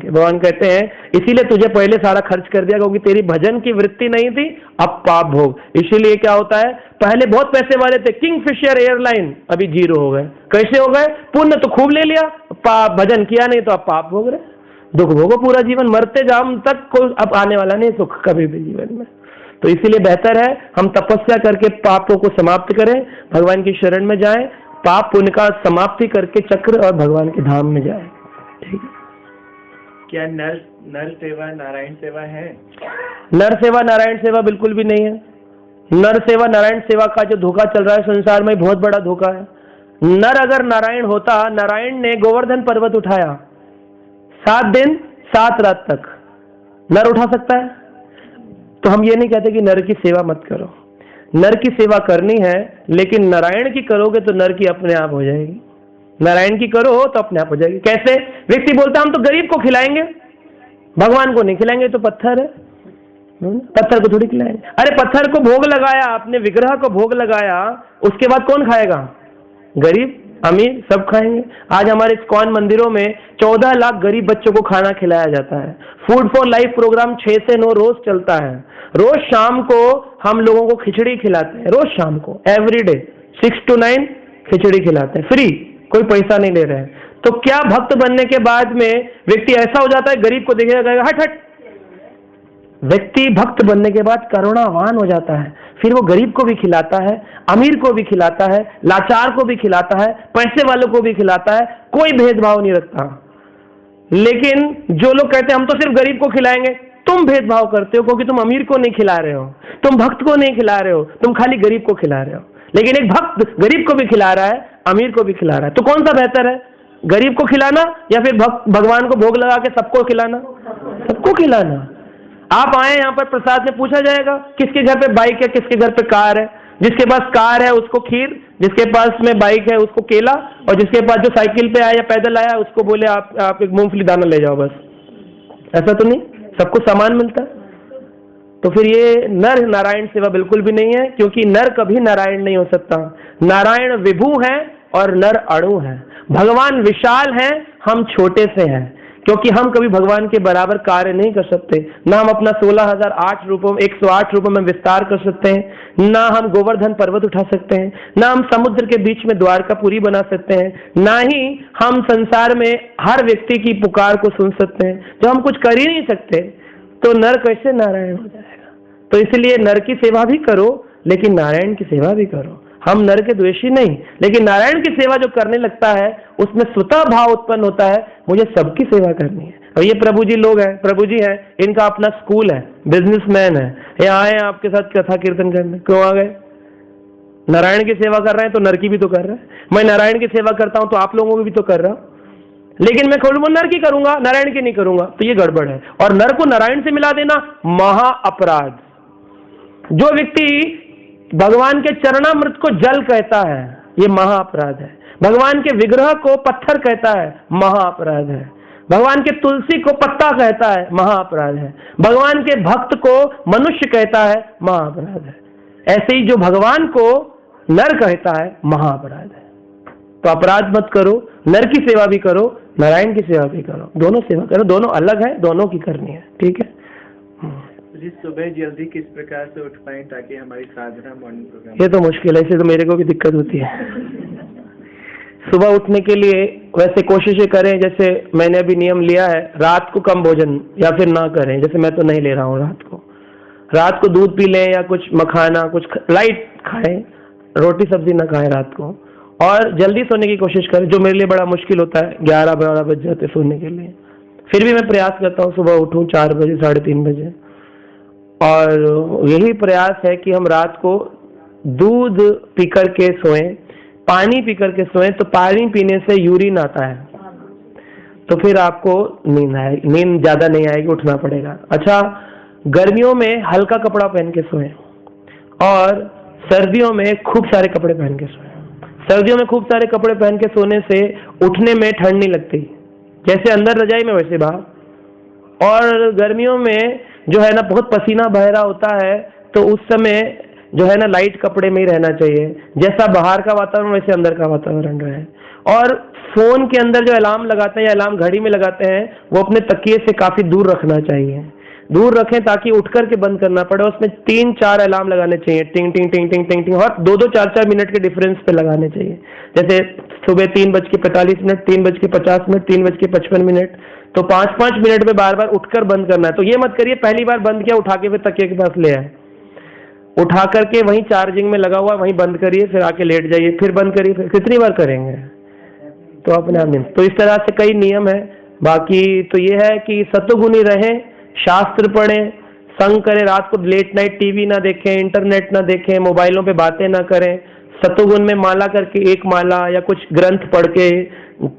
भगवान कहते हैं इसीलिए तुझे पहले सारा खर्च कर दिया, क्योंकि तेरी भजन की वृत्ति नहीं थी, अब पाप भोग। इसीलिए क्या होता है, पहले बहुत पैसे वाले थे, किंगफिशर एयरलाइन, अभी 0 हो गए। कैसे हो गए? पुण्य तो खूब ले लिया, पाप भजन किया नहीं, तो अब पाप भोग रहे, दुख भोगो पूरा जीवन, मरते जाम तक को अब आने वाला नहीं सुख कभी भी जीवन में। तो इसीलिए बेहतर है हम तपस्या करके पापों को समाप्त करें, भगवान की शरण में जाएं, पाप पुण्य का समाप्ति करके चक्र और भगवान के धाम में जाएं। ठीक है? क्या नर सेवा नारायण सेवा है? नर सेवा नारायण सेवा बिल्कुल भी नहीं है। नर सेवा नारायण सेवा का जो धोखा चल रहा है संसार में, बहुत बड़ा धोखा है। नर अगर नारायण होता, नारायण ने गोवर्धन पर्वत उठाया 7 दिन 7 रात तक, नर उठा सकता है? तो हम ये नहीं कहते कि नर की सेवा मत करो, नर की सेवा करनी है, लेकिन नारायण की करोगे तो नर की अपने आप हो जाएगी। नारायण की करो तो अपने आप हो जाएगी। कैसे? व्यक्ति बोलता हम तो गरीब को खिलाएंगे, भगवान को नहीं खिलाएंगे, तो पत्थर है, पत्थर को थोड़ी खिलाएंगे। अरे पत्थर को भोग लगाया आपने, विग्रह को भोग लगाया, उसके बाद कौन खाएगा? गरीब अमीर सब खाएंगे। आज हमारे इस्कॉन मंदिरों में 14 लाख गरीब बच्चों को खाना खिलाया जाता है। फूड फॉर लाइफ प्रोग्राम 6 से 9 रोज चलता है। रोज शाम को हम लोगों को खिचड़ी खिलाते हैं, रोज शाम को, एवरीडे 6 to 9 खिचड़ी खिलाते हैं, फ्री, कोई पैसा नहीं ले रहे हैं। तो क्या भक्त बनने के बाद में व्यक्ति ऐसा हो जाता है, गरीब को देखेगा कहेगा हट हट? व्यक्ति भक्त बनने के बाद करुणावान हो जाता है, फिर वो गरीब को भी खिलाता है, अमीर को भी खिलाता है, लाचार को भी खिलाता है, पैसे वालों को भी खिलाता है, कोई भेदभाव नहीं रखता। लेकिन जो लोग कहते हैं हम तो सिर्फ गरीब को खिलाएंगे, तुम भेदभाव करते हो, क्योंकि तुम अमीर को नहीं खिला रहे हो, तुम भक्त को नहीं खिला रहे हो, तुम खाली गरीब को खिला रहे हो। लेकिन एक भक्त गरीब को भी खिला रहा है, अमीर को भी खिला रहा है, तो कौन सा बेहतर है? गरीब को खिलाना या फिर भगवान को भोग लगा के सबको खिलाना? सबको खिलाना। आप आए यहाँ पर, प्रसाद में पूछा जाएगा किसके घर पे बाइक है, किसके घर पे कार है। जिसके पास कार है उसको खीर, जिसके पास में बाइक है उसको केला, और जिसके पास जो साइकिल पे आया या पैदल आया उसको बोले आप एक मूंगफली दाना ले जाओ बस। ऐसा तो नहीं, सबको सामान मिलता है। तो फिर ये नर नारायण सेवा बिल्कुल भी नहीं है, क्योंकि नर कभी नारायण नहीं हो सकता। नारायण विभु है और नर अणु है। भगवान विशाल हैं, हम छोटे से हैं। क्योंकि हम कभी भगवान के बराबर कार्य नहीं कर सकते। ना हम अपना 16,008 रूपों 108 रूपों में विस्तार कर सकते हैं, ना हम गोवर्धन पर्वत उठा सकते हैं, ना हम समुद्र के बीच में द्वारकापुरी बना सकते हैं, ना ही हम संसार में हर व्यक्ति की पुकार को सुन सकते हैं। जब हम कुछ कर ही नहीं सकते तो नर कैसे नारायण हो जाएगा? तो इसलिए नर की सेवा भी करो, लेकिन नारायण की सेवा भी करो। हम नर के द्वेषी नहीं, लेकिन नारायण की सेवा जो करने लगता है उसमें स्वतः भाव उत्पन्न होता है, मुझे सबकी सेवा करनी है। और ये प्रभु जी लोग हैं, प्रभु जी हैं, इनका अपना स्कूल है, बिजनेसमैन है, ये आए आपके साथ कथा कीर्तन करने। क्यों आ गए? नारायण की सेवा कर रहे हैं तो नर की भी तो कर रहे हैं। मैं नारायण की सेवा करता हूं तो आप लोगों की भी तो कर रहा हूं, लेकिन मैं खोलूंगा नर की करूंगा, नारायण की नहीं करूंगा, तो ये गड़बड़ है। और नर को नारायण से मिला देना महा अपराध। जो व्यक्ति भगवान के चरणामृत को जल कहता है, ये महा अपराध है। भगवान के विग्रह को पत्थर कहता है, महा अपराध है। भगवान के तुलसी को पत्ता कहता है, महा अपराध है। भगवान के भक्त को मनुष्य कहता है, महा अपराध है। ऐसे ही जो भगवान को नर कहता है, महा अपराध है। तो अपराध मत करो, नर की सेवा भी करो, नारायण की सेवा भी करो, दोनों सेवा करो, दोनों अलग है, दोनों की करनी है। ठीक है जी। सुबह जल्दी किस प्रकार से उठ पाए ताकि हमारी साधना मॉर्निंग प्रोग्राम? ये तो मुश्किल है, इससे तो मेरे को भी दिक्कत होती है। सुबह उठने के लिए वैसे कोशिशें करें, जैसे मैंने अभी नियम लिया है, रात को कम भोजन या फिर ना करें। जैसे मैं तो नहीं ले रहा हूँ, रात को दूध पी लें या कुछ मखाना, कुछ लाइट खाएं, रोटी सब्जी ना खाएं रात को। और जल्दी सोने की कोशिश करें, जो मेरे लिए बड़ा मुश्किल होता है, 11-12 बज जाते सोने के लिए। फिर भी मैं प्रयास करता हूँ सुबह उठूँ 4 बजे, 3:30 बजे। और यही प्रयास है कि हम रात को दूध पीकर के सोएं, पानी पीकर के सोएं। तो पानी पीने से यूरिन आता है, तो फिर आपको नींद ज्यादा नहीं आएगी, उठना पड़ेगा। अच्छा, गर्मियों में हल्का कपड़ा पहन के सोएं और सर्दियों में खूब सारे कपड़े पहन के सोएं। सर्दियों में खूब सारे कपड़े पहन के सोने से उठने में ठंड नहीं लगती, जैसे अंदर रजाई में वैसे बाहर। और गर्मियों में जो है ना बहुत पसीना बह रहा होता है, तो उस समय जो है ना लाइट कपड़े में ही रहना चाहिए। जैसा बाहर का वातावरण वैसे अंदर का वातावरण रहे। और फोन के अंदर जो अलार्म लगाते हैं या अलार्म घड़ी में लगाते हैं, वो अपने तकिए से काफी दूर रखना चाहिए। दूर रखें ताकि उठ करके बंद करना पड़े। उसमें 3-4 अलार्म लगाने चाहिए, टिंग टिंग टिंग टिंग टिंग टिंग, और 2-2 4-4 मिनट के डिफरेंस पे लगाने चाहिए। जैसे सुबह 3:45, 3:50, 3:55, तो 5-5 मिनट में बार बार उठकर बंद करना है। तो ये मत करिए पहली बार बंद किया उठा के फिर तकिए के पास ले आए, उठा करके वहीं चार्जिंग में लगा हुआ वहीं बंद करिए, फिर आके लेट जाइए, फिर बंद करिए। फिर कितनी बार करेंगे? तो अपने आप में तो इस तरह से कई नियम है। बाकी तो ये है कि सत्वगुणी रहें, शास्त्र पढ़ें, संग करें, रात को लेट नाइट टीवी ना देखें, इंटरनेट ना देखें, मोबाइलों पे बातें ना करें। सत्वगुण में माला करके एक माला या कुछ ग्रंथ पढ़ के,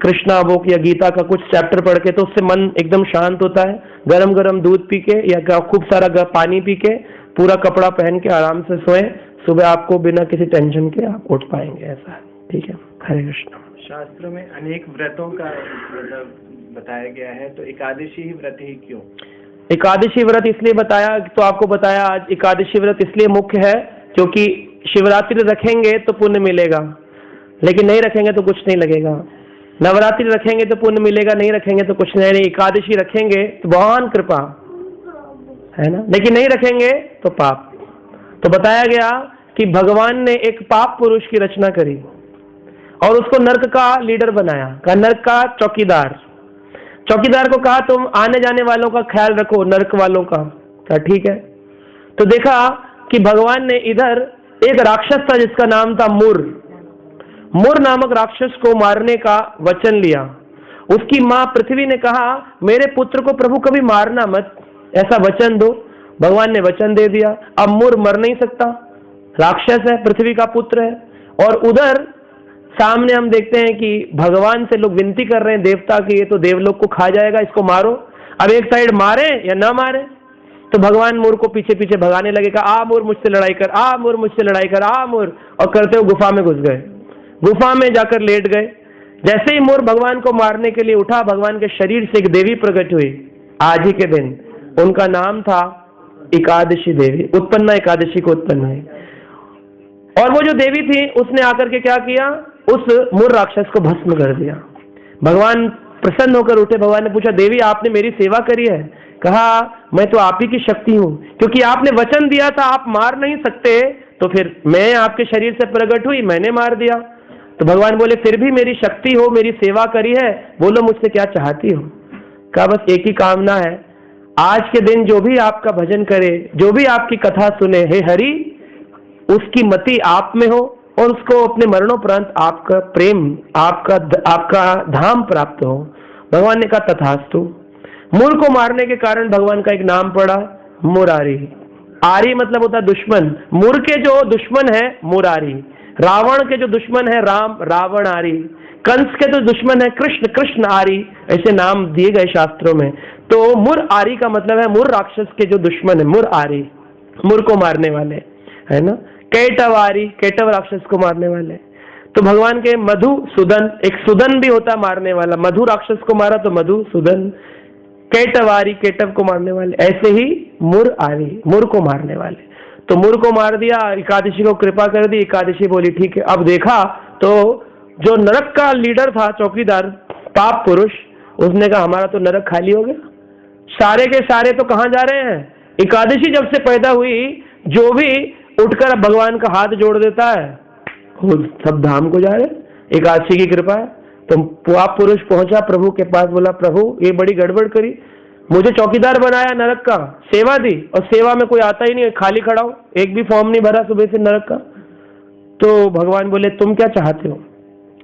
कृष्णा बुक या गीता का कुछ चैप्टर पढ़ के, तो उससे मन एकदम शांत होता है। गरम गरम दूध पी के या खूब सारा पानी पी के, पूरा कपड़ा पहन के आराम से सोएं। सुबह आपको बिना किसी टेंशन के आप उठ पाएंगे। ऐसा ठीक है। हरे कृष्ण। शास्त्रों में अनेक व्रतों का मतलब बताया गया है, तो एकादशी ही व्रत ही क्यों? एकादशी व्रत इसलिए बताया, तो आपको बताया आज एकादशी व्रत इसलिए मुख्य है क्योंकि शिवरात्रि रखेंगे तो पुण्य मिलेगा, लेकिन नहीं रखेंगे तो कुछ नहीं लगेगा। नवरात्रि रखेंगे तो पुण्य मिलेगा, नहीं रखेंगे तो कुछ नहीं। एकादशी रखेंगे तो भगवान कृपा है ना, लेकिन नहीं रखेंगे तो पाप। तो बताया गया कि भगवान ने एक पाप पुरुष की रचना करी और उसको नर्क का लीडर बनाया, का नर्क का चौकीदार को कहा तुम आने जाने वालों का ख्याल रखो, नर्क वालों का। क्या ठीक है। तो देखा कि भगवान ने इधर एक राक्षस था जिसका नाम था मुर नामक राक्षस को मारने का वचन लिया। उसकी मां पृथ्वी ने कहा मेरे पुत्र को प्रभु कभी मारना मत, ऐसा वचन दो। भगवान ने वचन दे दिया। अब मुर मर नहीं सकता, राक्षस है, पृथ्वी का पुत्र है। और उधर सामने हम देखते हैं कि भगवान से लोग विनती कर रहे हैं देवता की, ये तो देवलोक को खा जाएगा, इसको मारो। अब एक साइड मारे या ना मारे, तो भगवान मुर को पीछे पीछे भगाने लगेगा। आ मुर मुझसे लड़ाई कर, आ मुर मुझसे लड़ाई कर, आ मुर। और करते हुए गुफा में घुस गए, गुफा में जाकर लेट गए। जैसे ही मुर भगवान को मारने के लिए उठा, भगवान के शरीर से एक देवी प्रकट हुई आज ही के दिन। उनका नाम था एकादशी देवी, उत्पन्ना एकादशी को उत्पन्न हुई। और वो जो देवी थी उसने आकर के क्या किया, उस मुर राक्षस को भस्म कर दिया। भगवान प्रसन्न होकर उठे। भगवान ने पूछा, देवी आपने मेरी सेवा करी है? कहा, मैं तो आप ही की शक्ति हूं, क्योंकि आपने वचन दिया था आप मार नहीं सकते, तो फिर मैं आपके शरीर से प्रकट हुई, मैंने मार दिया। तो भगवान बोले, फिर भी मेरी शक्ति हो, मेरी सेवा करी है, बोलो मुझसे क्या चाहती हो? कहा, बस एक ही कामना है, आज के दिन जो भी आपका भजन करे, जो भी आपकी कथा सुने, हे हरि, उसकी मति आप में हो और उसको अपने मरणोपरांत आपका प्रेम, आपका धाम प्राप्त हो। भगवान ने कहा, तथास्तु। मुर को मारने के कारण भगवान का एक नाम पड़ा, मुरारी। आरी मतलब होता है दुश्मन। मुर के जो दुश्मन है मुरारी, रावण के जो दुश्मन है राम, रावण आरी, कंस के जो दुश्मन है कृष्ण, कृष्ण आरी, ऐसे नाम दिए गए शास्त्रों में। तो मुर आरी का मतलब है मुर राक्षस के जो दुश्मन है, मुर आरी, मुर को मारने वाले, है ना। केटव आरी, केटव राक्षस को मारने वाले। तो भगवान के मधुसूदन, एक सुदन भी होता मारने वाला, मधु राक्षस को मारा तो मधुसूदन, केटवारी, केटव को मारने वाले, ऐसे ही मुर आरी, मुर को मारने वाले। तो मुर को मार दिया, एकादशी को कृपा कर दी। एकादशी बोली ठीक है। अब देखा तो जो नरक का लीडर था, चौकीदार, पाप पुरुष, उसने कहा हमारा तो नरक खाली हो गया, सारे के सारे तो कहाँ जा रहे हैं? एकादशी जब से पैदा हुई, जो भी उठकर भगवान का हाथ जोड़ देता है सब धाम को जा रहे। एकादशी की कृपा है। तो पाप पुरुष पहुंचा प्रभु के पास, बोला प्रभु ये बड़ी गड़बड़ करी, मुझे चौकीदार बनाया नरक का, सेवा दी और सेवा में कोई आता ही नहीं, खाली खड़ा हूं, एक भी फॉर्म नहीं भरा सुबह से नरक का। तो भगवान बोले तुम क्या चाहते हो?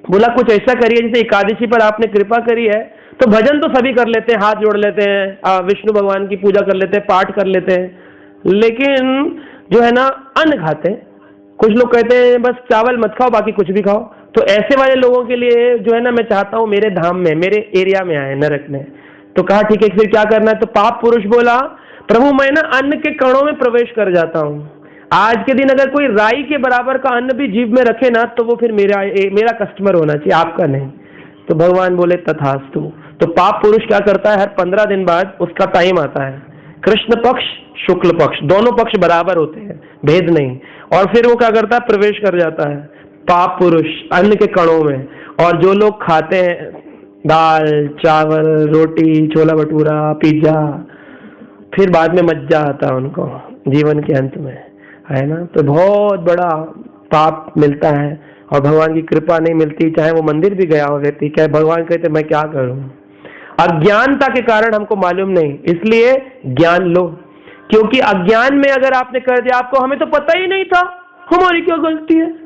बोला कुछ ऐसा करिए जैसे एकादशी पर आपने कृपा करी है, तो भजन तो सभी कर लेते हैं, हाथ जोड़ लेते हैं, विष्णु भगवान की पूजा कर लेते हैं, पाठ कर लेते हैं, लेकिन जो है ना अन्न खाते हैं। कुछ लोग कहते हैं बस चावल मत खाओ बाकी कुछ भी खाओ। तो ऐसे वाले लोगों के लिए जो है ना मैं चाहता हूं मेरे धाम में, मेरे एरिया में आए, नरक में। तो कहा ठीक है, फिर क्या करना है? तो पाप पुरुष बोला प्रभु मैं ना अन्न के कणों में प्रवेश कर जाता हूं, आज के दिन अगर कोई राई के बराबर का अन्न भी जीभ में रखे ना तो वो फिर मेरा कस्टमर होना चाहिए, आपका नहीं। तो भगवान बोले तथास्तु। तो पाप पुरुष क्या करता है, हर 15 दिन बाद उसका टाइम आता है, कृष्ण पक्ष शुक्ल पक्ष, दोनों पक्ष बराबर होते हैं, भेद नहीं। और फिर वो क्या करता है, प्रवेश कर जाता है पाप पुरुष अन्न के कणों में। और जो लोग खाते हैं दाल चावल रोटी छोला भटूरा पिज्जा, फिर बाद में मज्जा आता है उनको जीवन के अंत में, है ना। तो बहुत बड़ा पाप मिलता है और भगवान की कृपा नहीं मिलती, चाहे वो मंदिर भी गया हो व्यक्ति, क्या भगवान कहते मैं क्या करूं? अज्ञानता के कारण हमको मालूम नहीं, इसलिए ज्ञान लो। क्योंकि अज्ञान में अगर आपने कर दिया, आपको हमें तो पता ही नहीं था, हमारी क्या गलती है।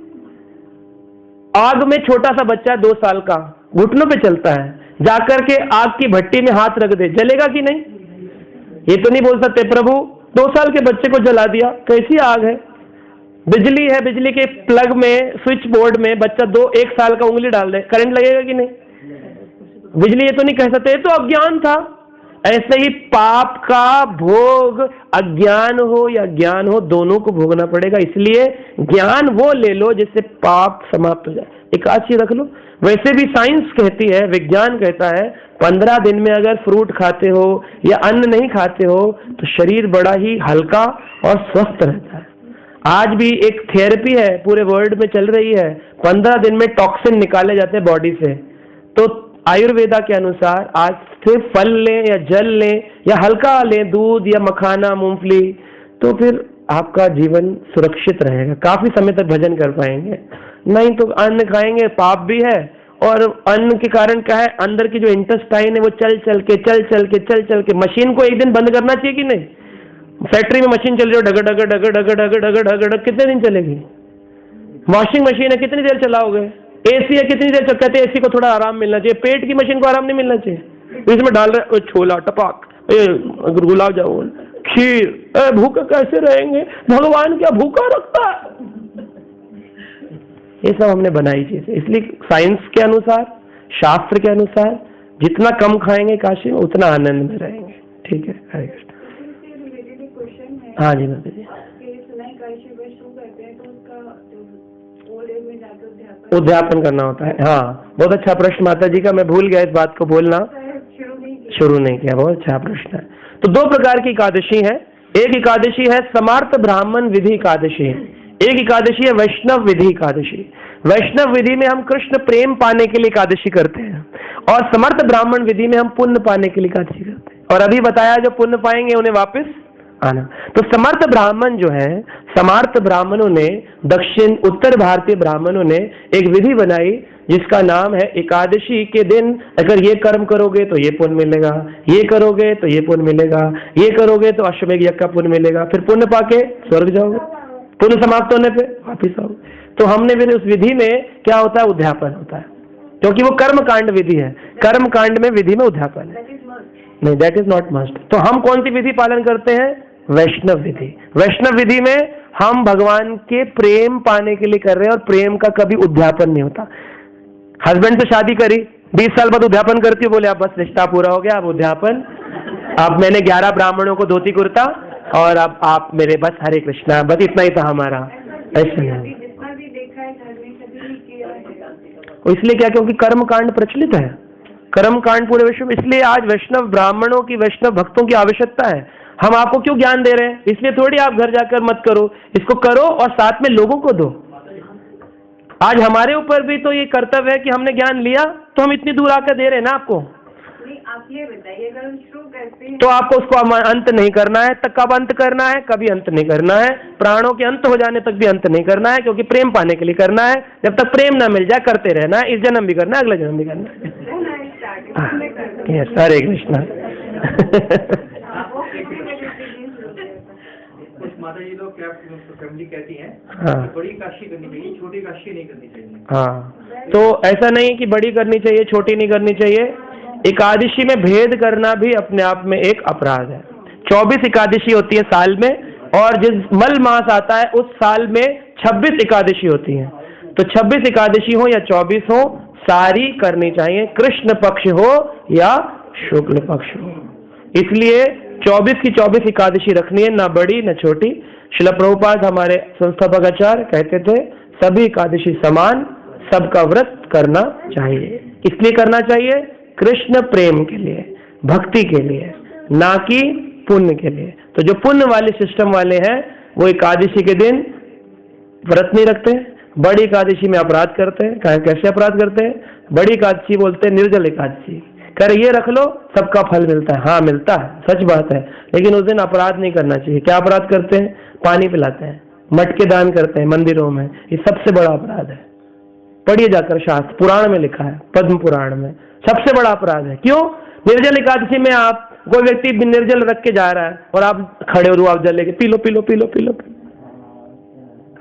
आग में छोटा सा बच्चा 2 साल का घुटनों पे चलता है, जाकर के आग की भट्टी में हाथ रख दे, जलेगा कि नहीं? ये तो नहीं बोल सकते प्रभु 2 साल के बच्चे को जला दिया, कैसी आग है? बिजली है, बिजली के प्लग में स्विच बोर्ड में बच्चा 1 साल का उंगली डाल दे, करंट लगेगा कि नहीं? बिजली ये तो नहीं कह सकते, ये तो अज्ञान था। ऐसे ही पाप का भोग अज्ञान हो या ज्ञान हो दोनों को भोगना पड़ेगा, इसलिए ज्ञान वो ले लो जिससे पाप समाप्त हो जाए। एकादशी रख लो। वैसे भी साइंस कहती है, विज्ञान कहता है 15 दिन में अगर फ्रूट खाते हो या अन्न नहीं खाते हो तो शरीर बड़ा ही हल्का और स्वस्थ रहता है। आज भी एक थेरेपी है पूरे वर्ल्ड में चल रही है, 15 दिन में टॉक्सिन निकाले जाते हैं बॉडी से। तो आयुर्वेदा के अनुसार आज सिर्फ फल लें या जल लें या हल्का लें, दूध या मखाना मूंगफली, तो फिर आपका जीवन सुरक्षित रहेगा, काफी समय तक भजन कर पाएंगे। नहीं तो अन्न खाएंगे पाप भी है, और अन्न के कारण क्या है, अंदर की जो इंटेस्टाइन है वो चल चल के मशीन को एक दिन बंद करना चाहिए कि नहीं? फैक्ट्री में मशीन चल रही हो डग डग डग डग डग डग डग डग, कितने दिन चलेगी? वॉशिंग मशीन है, कितनी देर चलाओगे? एसी है, कितनी देर कहते हैं एसी को थोड़ा आराम मिलना चाहिए, पेट की मशीन को आराम नहीं मिलना चाहिए। इसमें डाल रहे छोला टपाक, गुलाब जामुन खीर, भूखा कैसे रहेंगे? भगवान क्या भूखा रखता है? ये सब हमने बनाई चीजें। इसलिए साइंस के अनुसार, शास्त्र के अनुसार जितना कम खाएंगे काशी में उतना आनंद में रहेंगे। ठीक है, हरे कृष्ण। हाँ जी माता जी। उद्यापन करना होता है, हाँ बहुत अच्छा प्रश्न माता जी का, मैं भूल गया इस बात को बोलना, शुरू नहीं किया, बहुत अच्छा प्रश्न है। तो 2 प्रकार की एकादशी है, एक एकादशी है समार्थ ब्राह्मण विधि एकादशी, एक एकादशी है वैष्णव विधि एकादशी। वैष्णव विधि में हम कृष्ण प्रेम पाने के लिए एकादशी करते हैं, और समर्थ ब्राह्मण विधि में हम पुण्य पाने के लिए एकादशी करते हैं। और अभी बताया जो पुण्य पाएंगे उन्हें वापस आना। तो समर्थ ब्राह्मण जो है, समर्थ ब्राह्मणों ने, दक्षिण उत्तर भारतीय ब्राह्मणों ने एक विधि बनाई जिसका नाम है एकादशी के दिन अगर ये कर्म करोगे तो ये पुण्य मिलेगा, ये करोगे तो ये पुण्य मिलेगा, ये करोगे तो अश्वमेध यज्ञ का पुण्य मिलेगा, फिर पुण्य पाके स्वर्ग जाओगे, पुण्य समाप्त होने पे वापिस आओगे। तो हमने फिर उस विधि में क्या होता है, उद्यापन होता है, क्योंकि वो कर्म कांड विधि है। कर्म कांड में विधि में उद्यापन है, नहीं, दैट इज नॉट मस्ट। तो हम कौन सी विधि पालन करते हैं, वैष्णव विधि। वैष्णव विधि में हम भगवान के प्रेम पाने के लिए कर रहे हैं और प्रेम का कभी उद्यापन नहीं होता। हस्बैंड से शादी करी, 20 साल बाद उद्यापन करती हो, बोले अब बस रिश्ता पूरा हो गया, अब उद्यापन, अब मैंने 11 ब्राह्मणों को धोती कुर्ता और अब आप मेरे बस हरे कृष्णा, बस इतना ही था हमारा। ऐसा नहीं, इसलिए क्या, क्योंकि कर्म कांड प्रचलित है, कर्म कांड पूरे विश्व में। इसलिए आज वैष्णव ब्राह्मणों की, वैष्णव भक्तों की आवश्यकता है। हम आपको क्यों ज्ञान दे रहे हैं, इसलिए थोड़ी आप घर जाकर मत करो, इसको करो और साथ में लोगों को दो। आज हमारे ऊपर भी तो ये कर्तव्य है कि हमने ज्ञान लिया तो हम इतनी दूर आकर दे रहे हैं ना आपको। आप ये बताइए, अगर हम शुरू करते हैं तो आपको उसको अंत नहीं करना है, तक कब अंत करना है, कभी अंत नहीं करना है, प्राणों के अंत हो जाने तक भी अंत नहीं करना है, क्योंकि प्रेम पाने के लिए करना है। जब तक प्रेम ना मिल जाए करते रहना है, इस जन्म भी करना है, अगले जन्म भी करना है। हरे कृष्णा। माता जी लोग क्या फैमिली कहती हैं, हाँ, बड़ी काशी करनी चाहिए, छोटी काशी नहीं करनी चाहिए। हाँ, तो ऐसा नहीं कि बड़ी करनी चाहिए, छोटी नहीं करनी चाहिए। एकादशी में भेद करना भी अपने आप में एक अपराध है। 24 एकादशी होती है साल में, और जिस मल मास आता है उस साल में 26 एकादशी होती है। तो 26 एकादशी हो या 24 हो, सारी करनी चाहिए, कृष्ण पक्ष हो या शुक्ल पक्ष हो। इसलिए 24 की 24 एकादशी रखनी है, ना बड़ी ना छोटी। श्रील प्रभुपाद हमारे संस्थापक आचार्य कहते थे सभी एकादशी समान, सबका व्रत करना चाहिए। इसलिए करना चाहिए कृष्ण प्रेम के लिए, भक्ति के लिए, ना कि पुण्य के लिए। तो जो पुण्य वाले सिस्टम वाले हैं वो एकादशी के दिन व्रत नहीं रखते, बड़ी एकादशी में अपराध करते हैं। कैसे अपराध करते हैं, बड़ी एकादशी बोलते हैं निर्जल एकादशी, कर ये रख लो सबका फल मिलता है। हाँ मिलता है, सच बात है, लेकिन उस दिन अपराध नहीं करना चाहिए। क्या अपराध करते हैं, पानी पिलाते हैं, मटके दान करते हैं मंदिरों में, ये सबसे बड़ा अपराध है। पढ़िए जाकर शास्त्र, पुराण में लिखा है, पद्म पुराण में, सबसे बड़ा अपराध है। क्यों, निर्जल एकादशी में आप, कोई व्यक्ति निर्जल रख के जा रहा है और आप खड़े हो रूह अफ़ज़ल लेके P low P low P low P low,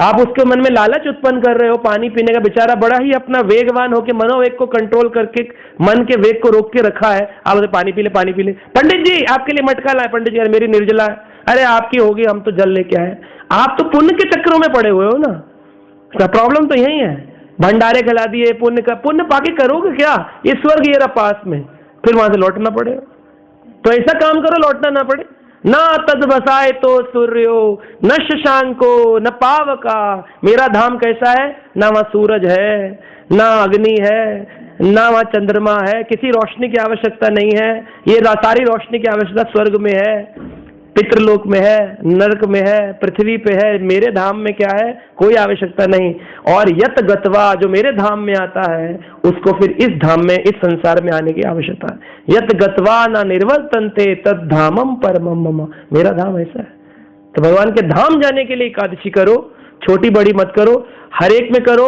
आप उसके मन में लालच उत्पन्न कर रहे हो पानी पीने का। बेचारा बड़ा ही अपना वेगवान होकर मनोवेग को कंट्रोल करके मन के वेग को रोक के रखा है, आप उसे पानी पी ले पानी पी ले। पंडित जी आपके लिए मटका लाए, पंडित जी अरे मेरी निर्जला है, अरे आपकी होगी हम तो जल लेके आए। आप तो पुण्य के चक्करों में पड़े हुए हो ना, प्रॉब्लम तो यही है। भंडारे खिला दिए, पुण्य का, पुण्य पाके करोगे क्या, ये स्वर्ग ये रहा पास में, फिर वहां से लौटना पड़ेगा। तो ऐसा काम करो लौटना ना पड़े। ना तद बसाए तो सूर्यो न शशांको न पावका, मेरा धाम कैसा है, ना वहां सूरज है, ना अग्नि है, ना वहां चंद्रमा है, किसी रोशनी की आवश्यकता नहीं है। ये सारी रोशनी की आवश्यकता स्वर्ग में है, पितृलोक में है, नरक में है, पृथ्वी पे है। मेरे धाम में क्या है, कोई आवश्यकता नहीं। और यत गत्वा, जो मेरे धाम में आता है उसको फिर इस धाम में, इस संसार में आने की आवश्यकता है। यत गत्वा न निर्वर्तन्ते तद धामम परमम मम, मेरा धाम ऐसा है। तो भगवान के धाम जाने के लिए एकादशी करो, छोटी बड़ी मत करो, हर एक में करो।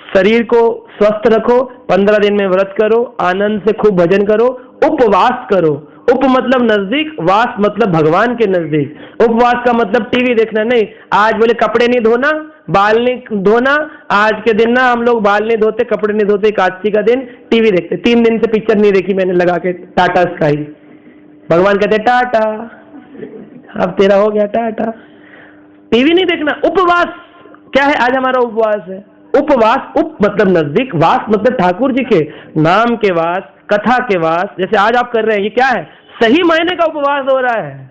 शरीर को स्वस्थ रखो, 15 दिन में व्रत करो, आनंद से खूब भजन करो, उपवास करो। उप मतलब नजदीक, वास मतलब भगवान के नजदीक। उपवास का मतलब टीवी देखना नहीं। आज बोले कपड़े नहीं धोना, बाल नहीं धोना, आज के दिन ना हम लोग बाल नहीं धोते, कपड़े नहीं धोते, एकादशी का दिन टीवी देखते। 3 दिन से पिक्चर नहीं देखी मैंने लगा के टाटा स्काई। भगवान कहते टाटा, अब तेरा हो गया टाटा। टीवी नहीं देखना। उपवास क्या है, आज हमारा उपवास है। उपवास, उप मतलब नजदीक, वास मतलब ठाकुर जी के नाम के वास, कथा के वास। जैसे आज आप कर रहे हैं, ये क्या है, सही मायने का उपवास हो रहा है।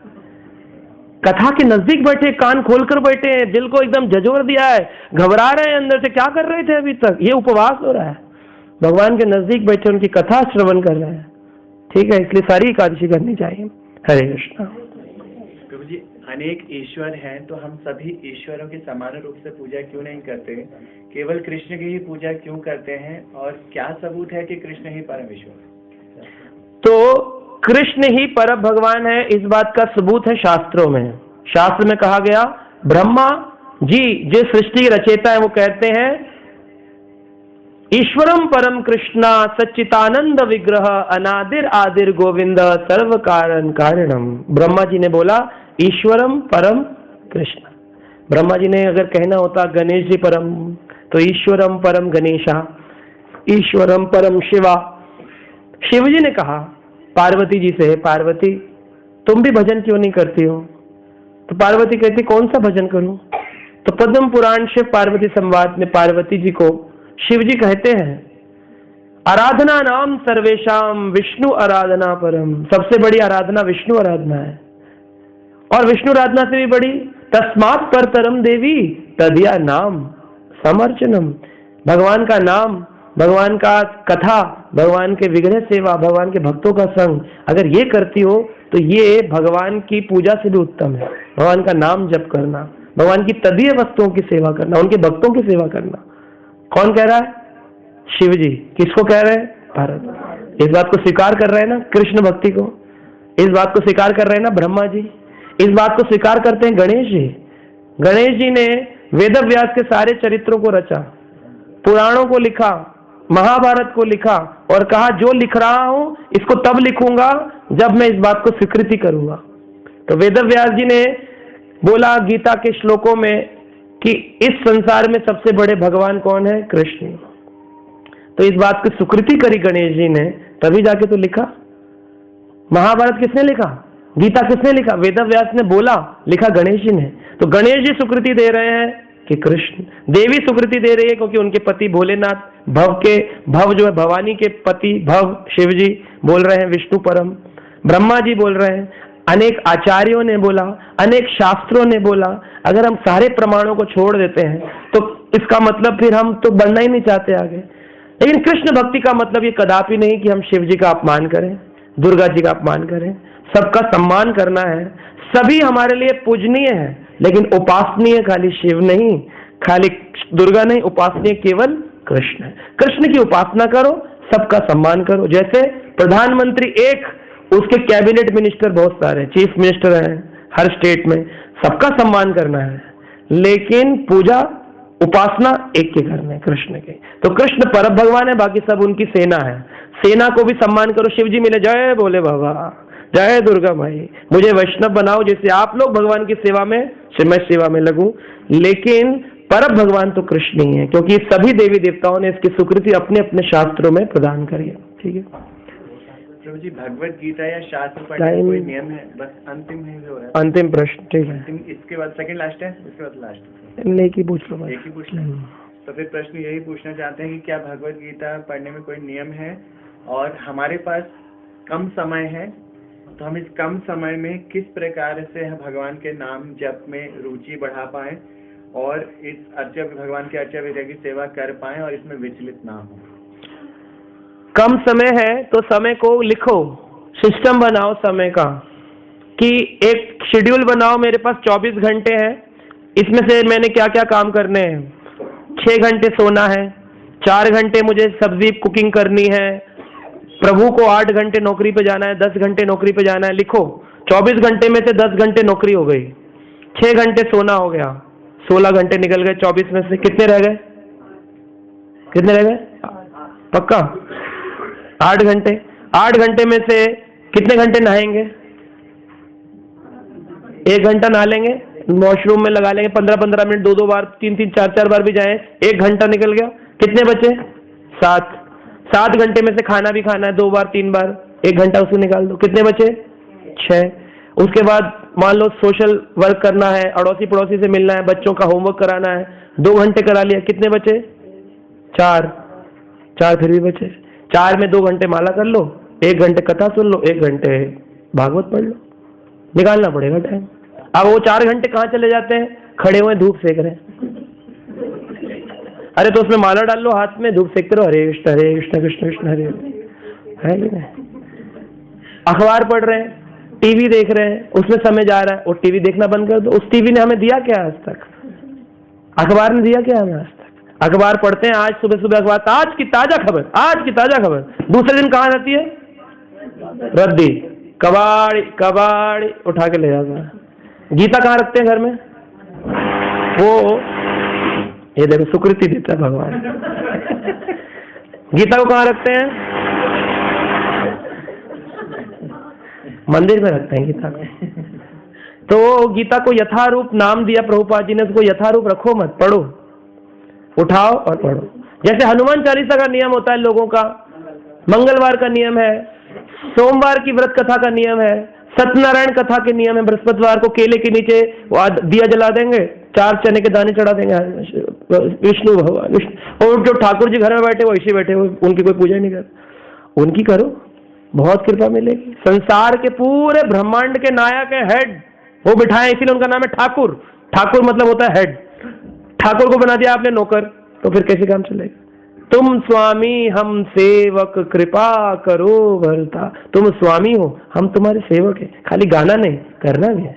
कथा के नजदीक बैठे, कान खोलकर बैठे हैं, दिल को एकदम झंझोर दिया है, घबरा रहे हैं अंदर से, क्या कर रहे थे अभी तक, ये उपवास हो रहा है। भगवान के नजदीक बैठे उनकी कथा श्रवण कर रहे हैं, ठीक है। इसलिए सारी एकादशी करनी चाहिए। हरे कृष्णा। प्रभु जी, अनेक ईश्वर हैं तो हम सभी ईश्वरों की समान रूप से पूजा क्यों नहीं करते, केवल कृष्ण की ही पूजा क्यों करते हैं, और क्या सबूत है कि कृष्ण ही परमेश्वर है? तो कृष्ण ही परम भगवान है, इस बात का सबूत है शास्त्रों में। शास्त्र में कहा गया, ब्रह्मा जी जो सृष्टि के रचयिता है वो कहते हैं ईश्वरम परम कृष्णा सच्चितानंद विग्रह अनादिर आदिर गोविंद सर्व कारण कारणम। ब्रह्मा जी ने बोला ईश्वरम परम कृष्ण। ब्रह्मा जी ने अगर कहना होता गणेश जी परम, तो ईश्वरम परम गणेशा, ईश्वरम परम शिवा। शिव जी ने कहा पार्वती जी से, पार्वती तुम भी भजन क्यों नहीं करती हो? तो पार्वती कहती कौन सा भजन करूं? तो पद्म पुराण शिव पार्वती संवाद में पार्वती जी को शिव जी कहते हैं आराधना नाम सर्वेशाम विष्णु आराधना परम। सबसे बड़ी आराधना विष्णु आराधना है, और विष्णु आराधना से भी बड़ी तस्मात् परतरम देवी तदिया नाम समर्चनम। भगवान का नाम, भगवान का कथा, भगवान के विग्रह सेवा, भगवान के भक्तों का संग अगर ये करती हो तो ये भगवान की पूजा से भी उत्तम है। भगवान का नाम जप करना, भगवान की तदीय वस्तुओं की सेवा करना, उनके भक्तों की सेवा करना। कौन कह रहा है? शिव जी। किसको कह रहे हैं? भारत। इस बात को स्वीकार कर रहे हैं ना कृष्ण भक्ति को, इस बात को स्वीकार कर रहे हैं ना ब्रह्मा जी, इस बात को स्वीकार करते हैं गणेश जी। गणेश जी ने वेद व्यास के सारे चरित्रों को रचा, पुराणों को लिखा, महाभारत को लिखा और कहा जो लिख रहा हूं इसको तब लिखूंगा जब मैं इस बात को स्वीकृति करूंगा। तो वेद व्यास जी ने बोला गीता के श्लोकों में कि इस संसार में सबसे बड़े भगवान कौन है? कृष्ण। तो इस बात की स्वीकृति करी गणेश जी ने, तभी जाके तो लिखा। महाभारत किसने लिखा? गीता किसने लिखा? वेद व्यास ने बोला, लिखा गणेश जी ने। तो गणेश जी स्वीकृति दे रहे हैं कि कृष्ण। देवी स्वीकृति दे रही है क्योंकि उनके पति भोलेनाथ, भव जो है भवानी के पति भव शिव जी बोल रहे हैं विष्णु परम। ब्रह्मा जी बोल रहे हैं, अनेक आचार्यों ने बोला, अनेक शास्त्रों ने बोला। अगर हम सारे प्रमाणों को छोड़ देते हैं तो इसका मतलब फिर हम तो बढ़ना ही नहीं चाहते आगे। लेकिन कृष्ण भक्ति का मतलब ये कदापि नहीं कि हम शिव जी का अपमान करें, दुर्गा जी का अपमान करें। सबका सम्मान करना है, सभी हमारे लिए पूजनीय है, लेकिन उपासनीय खाली शिव नहीं, खाली दुर्गा नहीं, उपासनीय केवल कृष्ण है। कृष्ण की उपासना करो, सबका सम्मान करो। जैसे प्रधानमंत्री एक, उसके कैबिनेट मिनिस्टर बहुत सारे, चीफ मिनिस्टर हैं हर स्टेट में, सबका सम्मान करना है, लेकिन पूजा उपासना एक के करना है, कृष्ण के। तो कृष्ण परम भगवान है, बाकी सब उनकी सेना है। सेना को भी सम्मान करो। शिव जी मिले, जय बोले बाबा, जय दुर्गा माई, मुझे वैष्णव बनाओ, जैसे आप लोग भगवान की सेवा में, मैं सेवा में लगूं। लेकिन परम भगवान तो कृष्ण ही है, क्योंकि सभी देवी देवताओं ने इसकी स्वीकृति अपने अपने शास्त्रों में प्रदान करी है। ठीक है प्रभु जी, भगवत गीता या शास्त्र पढ़ने का कोई नियम है? बस अंतिम है जो है। अंतिम प्रश्न, ठीक है। इसके बाद सेकंड लास्ट है, इसके बाद लास्ट। एक ही पूछ लो, एक ही पूछना। तो फिर प्रश्न यही पूछना चाहते हैं कि क्या भगवत गीता पढ़ने में कोई नियम है, और हमारे पास कम समय है तो हम इस कम समय में किस प्रकार से भगवान के नाम जप में रुचि बढ़ा पाए और इस अर्चा भगवान के अर्चा विद्या की सेवा कर पाए और इसमें विचलित ना हो। कम समय है तो समय को लिखो, सिस्टम बनाओ समय का, कि एक शेड्यूल बनाओ। मेरे पास 24 घंटे हैं, इसमें से मैंने क्या क्या काम करने हैं। 6 घंटे सोना है, 4 घंटे मुझे सब्जी कुकिंग करनी है, प्रभु को 8 घंटे नौकरी पे जाना है, 10 घंटे नौकरी पे जाना है। लिखो 24 घंटे में से 10 घंटे नौकरी हो गई, 6 घंटे सोना हो गया, 16 घंटे निकल गए। 24 में से कितने रह गए? कितने रह गए? पक्का 8 घंटे। 8 घंटे में से कितने घंटे नहाएंगे? 1 घंटा नहा लेंगे, वॉशरूम में लगा लेंगे 15-15 मिनट, 2-2 बार, 3-3, 4-4 बार भी जाए, 1 घंटा निकल गया। कितने बचे? 7। 7 घंटे में से खाना भी खाना है 2 बार 3 बार, 1 घंटा उसको निकाल दो। कितने बचे? 6। उसके बाद मान लो सोशल वर्क करना है, अड़ोसी पड़ोसी से मिलना है, बच्चों का होमवर्क कराना है, 2 घंटे करा लिया। कितने बचे? 4। 4 फिर भी बचे। 4 में 2 घंटे माला कर लो, 1 घंटे कथा सुन लो, 1 घंटे भागवत पढ़ लो। निकालना पड़ेगा टाइम। अब वो 4 घंटे कहाँ चले जाते हैं? खड़े हुए धूप सेक रहे हैं। अरे तो उसमें माला डाल लो हाथ में, धूप सेकते रहो, हरे कृष्ण कृष्ण कृष्ण हरे है कि नहीं? अखबार पढ़ रहे हैं, टीवी देख रहे हैं, उसमें समय जा रहा है, और टीवी देखना बंद कर दो। उस टीवी ने हमें दिया क्या आज तक? अखबार ने दिया क्या हमें आज तक? अखबार पढ़ते हैं, आज सुबह सुबह अखबार, आज की ताजा खबर, आज की ताजा खबर, दूसरे दिन कहाँ रहती है? रद्दी, कबाड़ी कबाड़ी उठा के ले जाता है। गीता कहाँ रखते हैं घर में? वो ये देखो सुकृति देता है भगवान। गीता को कहाँ रखते हैं? मंदिर में रखते हैं गीता को। तो गीता को यथारूप नाम दिया प्रभुपाद जी ने, उसको यथारूप रखो मत, पढ़ो, उठाओ और पढ़ो। जैसे हनुमान चालीसा का नियम होता है लोगों का, मंगलवार का नियम है, सोमवार की व्रत कथा का नियम है, सत्यनारायण कथा के नियम है, बृहस्पतिवार को केले के नीचे दिया जला देंगे, 4 चने के दाने चढ़ा देंगे विष्णु भगवान विष्णु। और जो ठाकुर जी घर में बैठे वो ऐसे बैठे हुए, उनकी कोई पूजा नहीं कर, उनकी करो, बहुत कृपा मिलेगी। संसार के पूरे ब्रह्मांड के नायक है, हेड, वो बिठाए, इसीलिए उनका नाम है ठाकुर। ठाकुर मतलब होता है हेड। ठाकुर को बना दिया आपने नौकर, तो फिर कैसे काम चलेगा? तुम स्वामी हम सेवक कृपा करो भरता। तुम स्वामी हो, हम तुम्हारे सेवक हैं, खाली गाना नहीं करना भी है।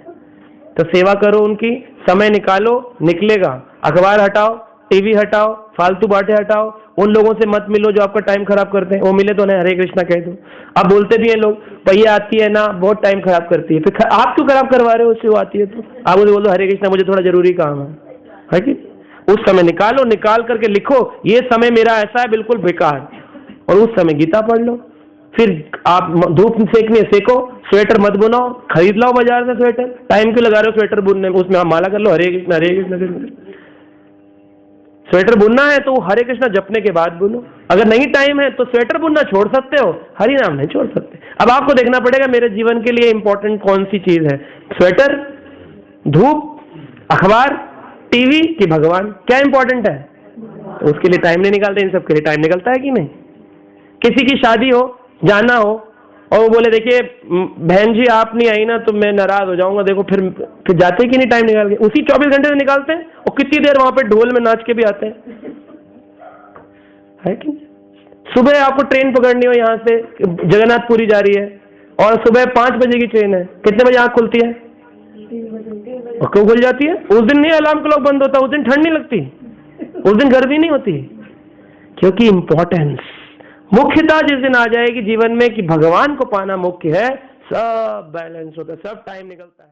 तो सेवा करो उनकी, समय निकालो, निकलेगा। अखबार हटाओ, टीवी हटाओ, फालतू बातें हटाओ, उन लोगों से मत मिलो जो आपका टाइम खराब करते हैं। वो मिले तो नहीं हरे कृष्णा कह दो। अब बोलते भी हैं लोग, भैया आती है ना बहुत टाइम खराब करती है, फिर आप क्यों खराब करवा रहे हो उससे? वो आती है तो आप उसे बोल दो हरे कृष्णा मुझे थोड़ा जरूरी काम है कि? उस समय निकालो, निकाल करके लिखो ये समय मेरा ऐसा है बिल्कुल बेकार, और उस समय गीता पढ़ लो। फिर आप धूप सेकनी है सेको, स्वेटर मत बुनाओ, खरीद लाओ बाजार से स्वेटर। टाइम क्यों लगा रहे हो स्वेटर बुनने में? उसमें आप माला कर लो हरे कृष्ण हरे कृष्ण। स्वेटर बुनना है तो हरे कृष्ण जपने के बाद बुनो। अगर नहीं टाइम है तो स्वेटर बुनना छोड़ सकते हो, हरि नाम नहीं छोड़ सकते। अब आपको देखना पड़ेगा मेरे जीवन के लिए इंपॉर्टेंट कौन सी चीज है, स्वेटर, धूप, अखबार, टीवी कि भगवान? क्या इंपॉर्टेंट है? तो उसके लिए टाइम नहीं निकालते। इन सब के लिए टाइम निकलता है कि नहीं? किसी की शादी हो, जाना हो, और वो बोले देखिए बहन जी आप नहीं आई ना तो मैं नाराज हो जाऊंगा, देखो फिर जाते कि नहीं टाइम निकाल के? उसी 24 घंटे से निकालते हैं, और कितनी देर वहां पे ढोल में नाच के भी आते हैं, है कि? सुबह आपको ट्रेन पकड़नी हो, यहाँ से जगन्नाथपुरी जा रही है, और सुबह 5 बजे की ट्रेन है, कितने बजे आँख खुलती है? और क्यों खुल जाती है? उस दिन नहीं अलार्म क्लॉक बंद होता, उस दिन ठंड नहीं लगती, उस दिन गर्मी नहीं होती, क्योंकि इंपॉर्टेंस, मुख्यता जिस दिन आ जाएगी जीवन में कि भगवान को पाना मुख्य है, सब बैलेंस होता है, सब टाइम निकलता है।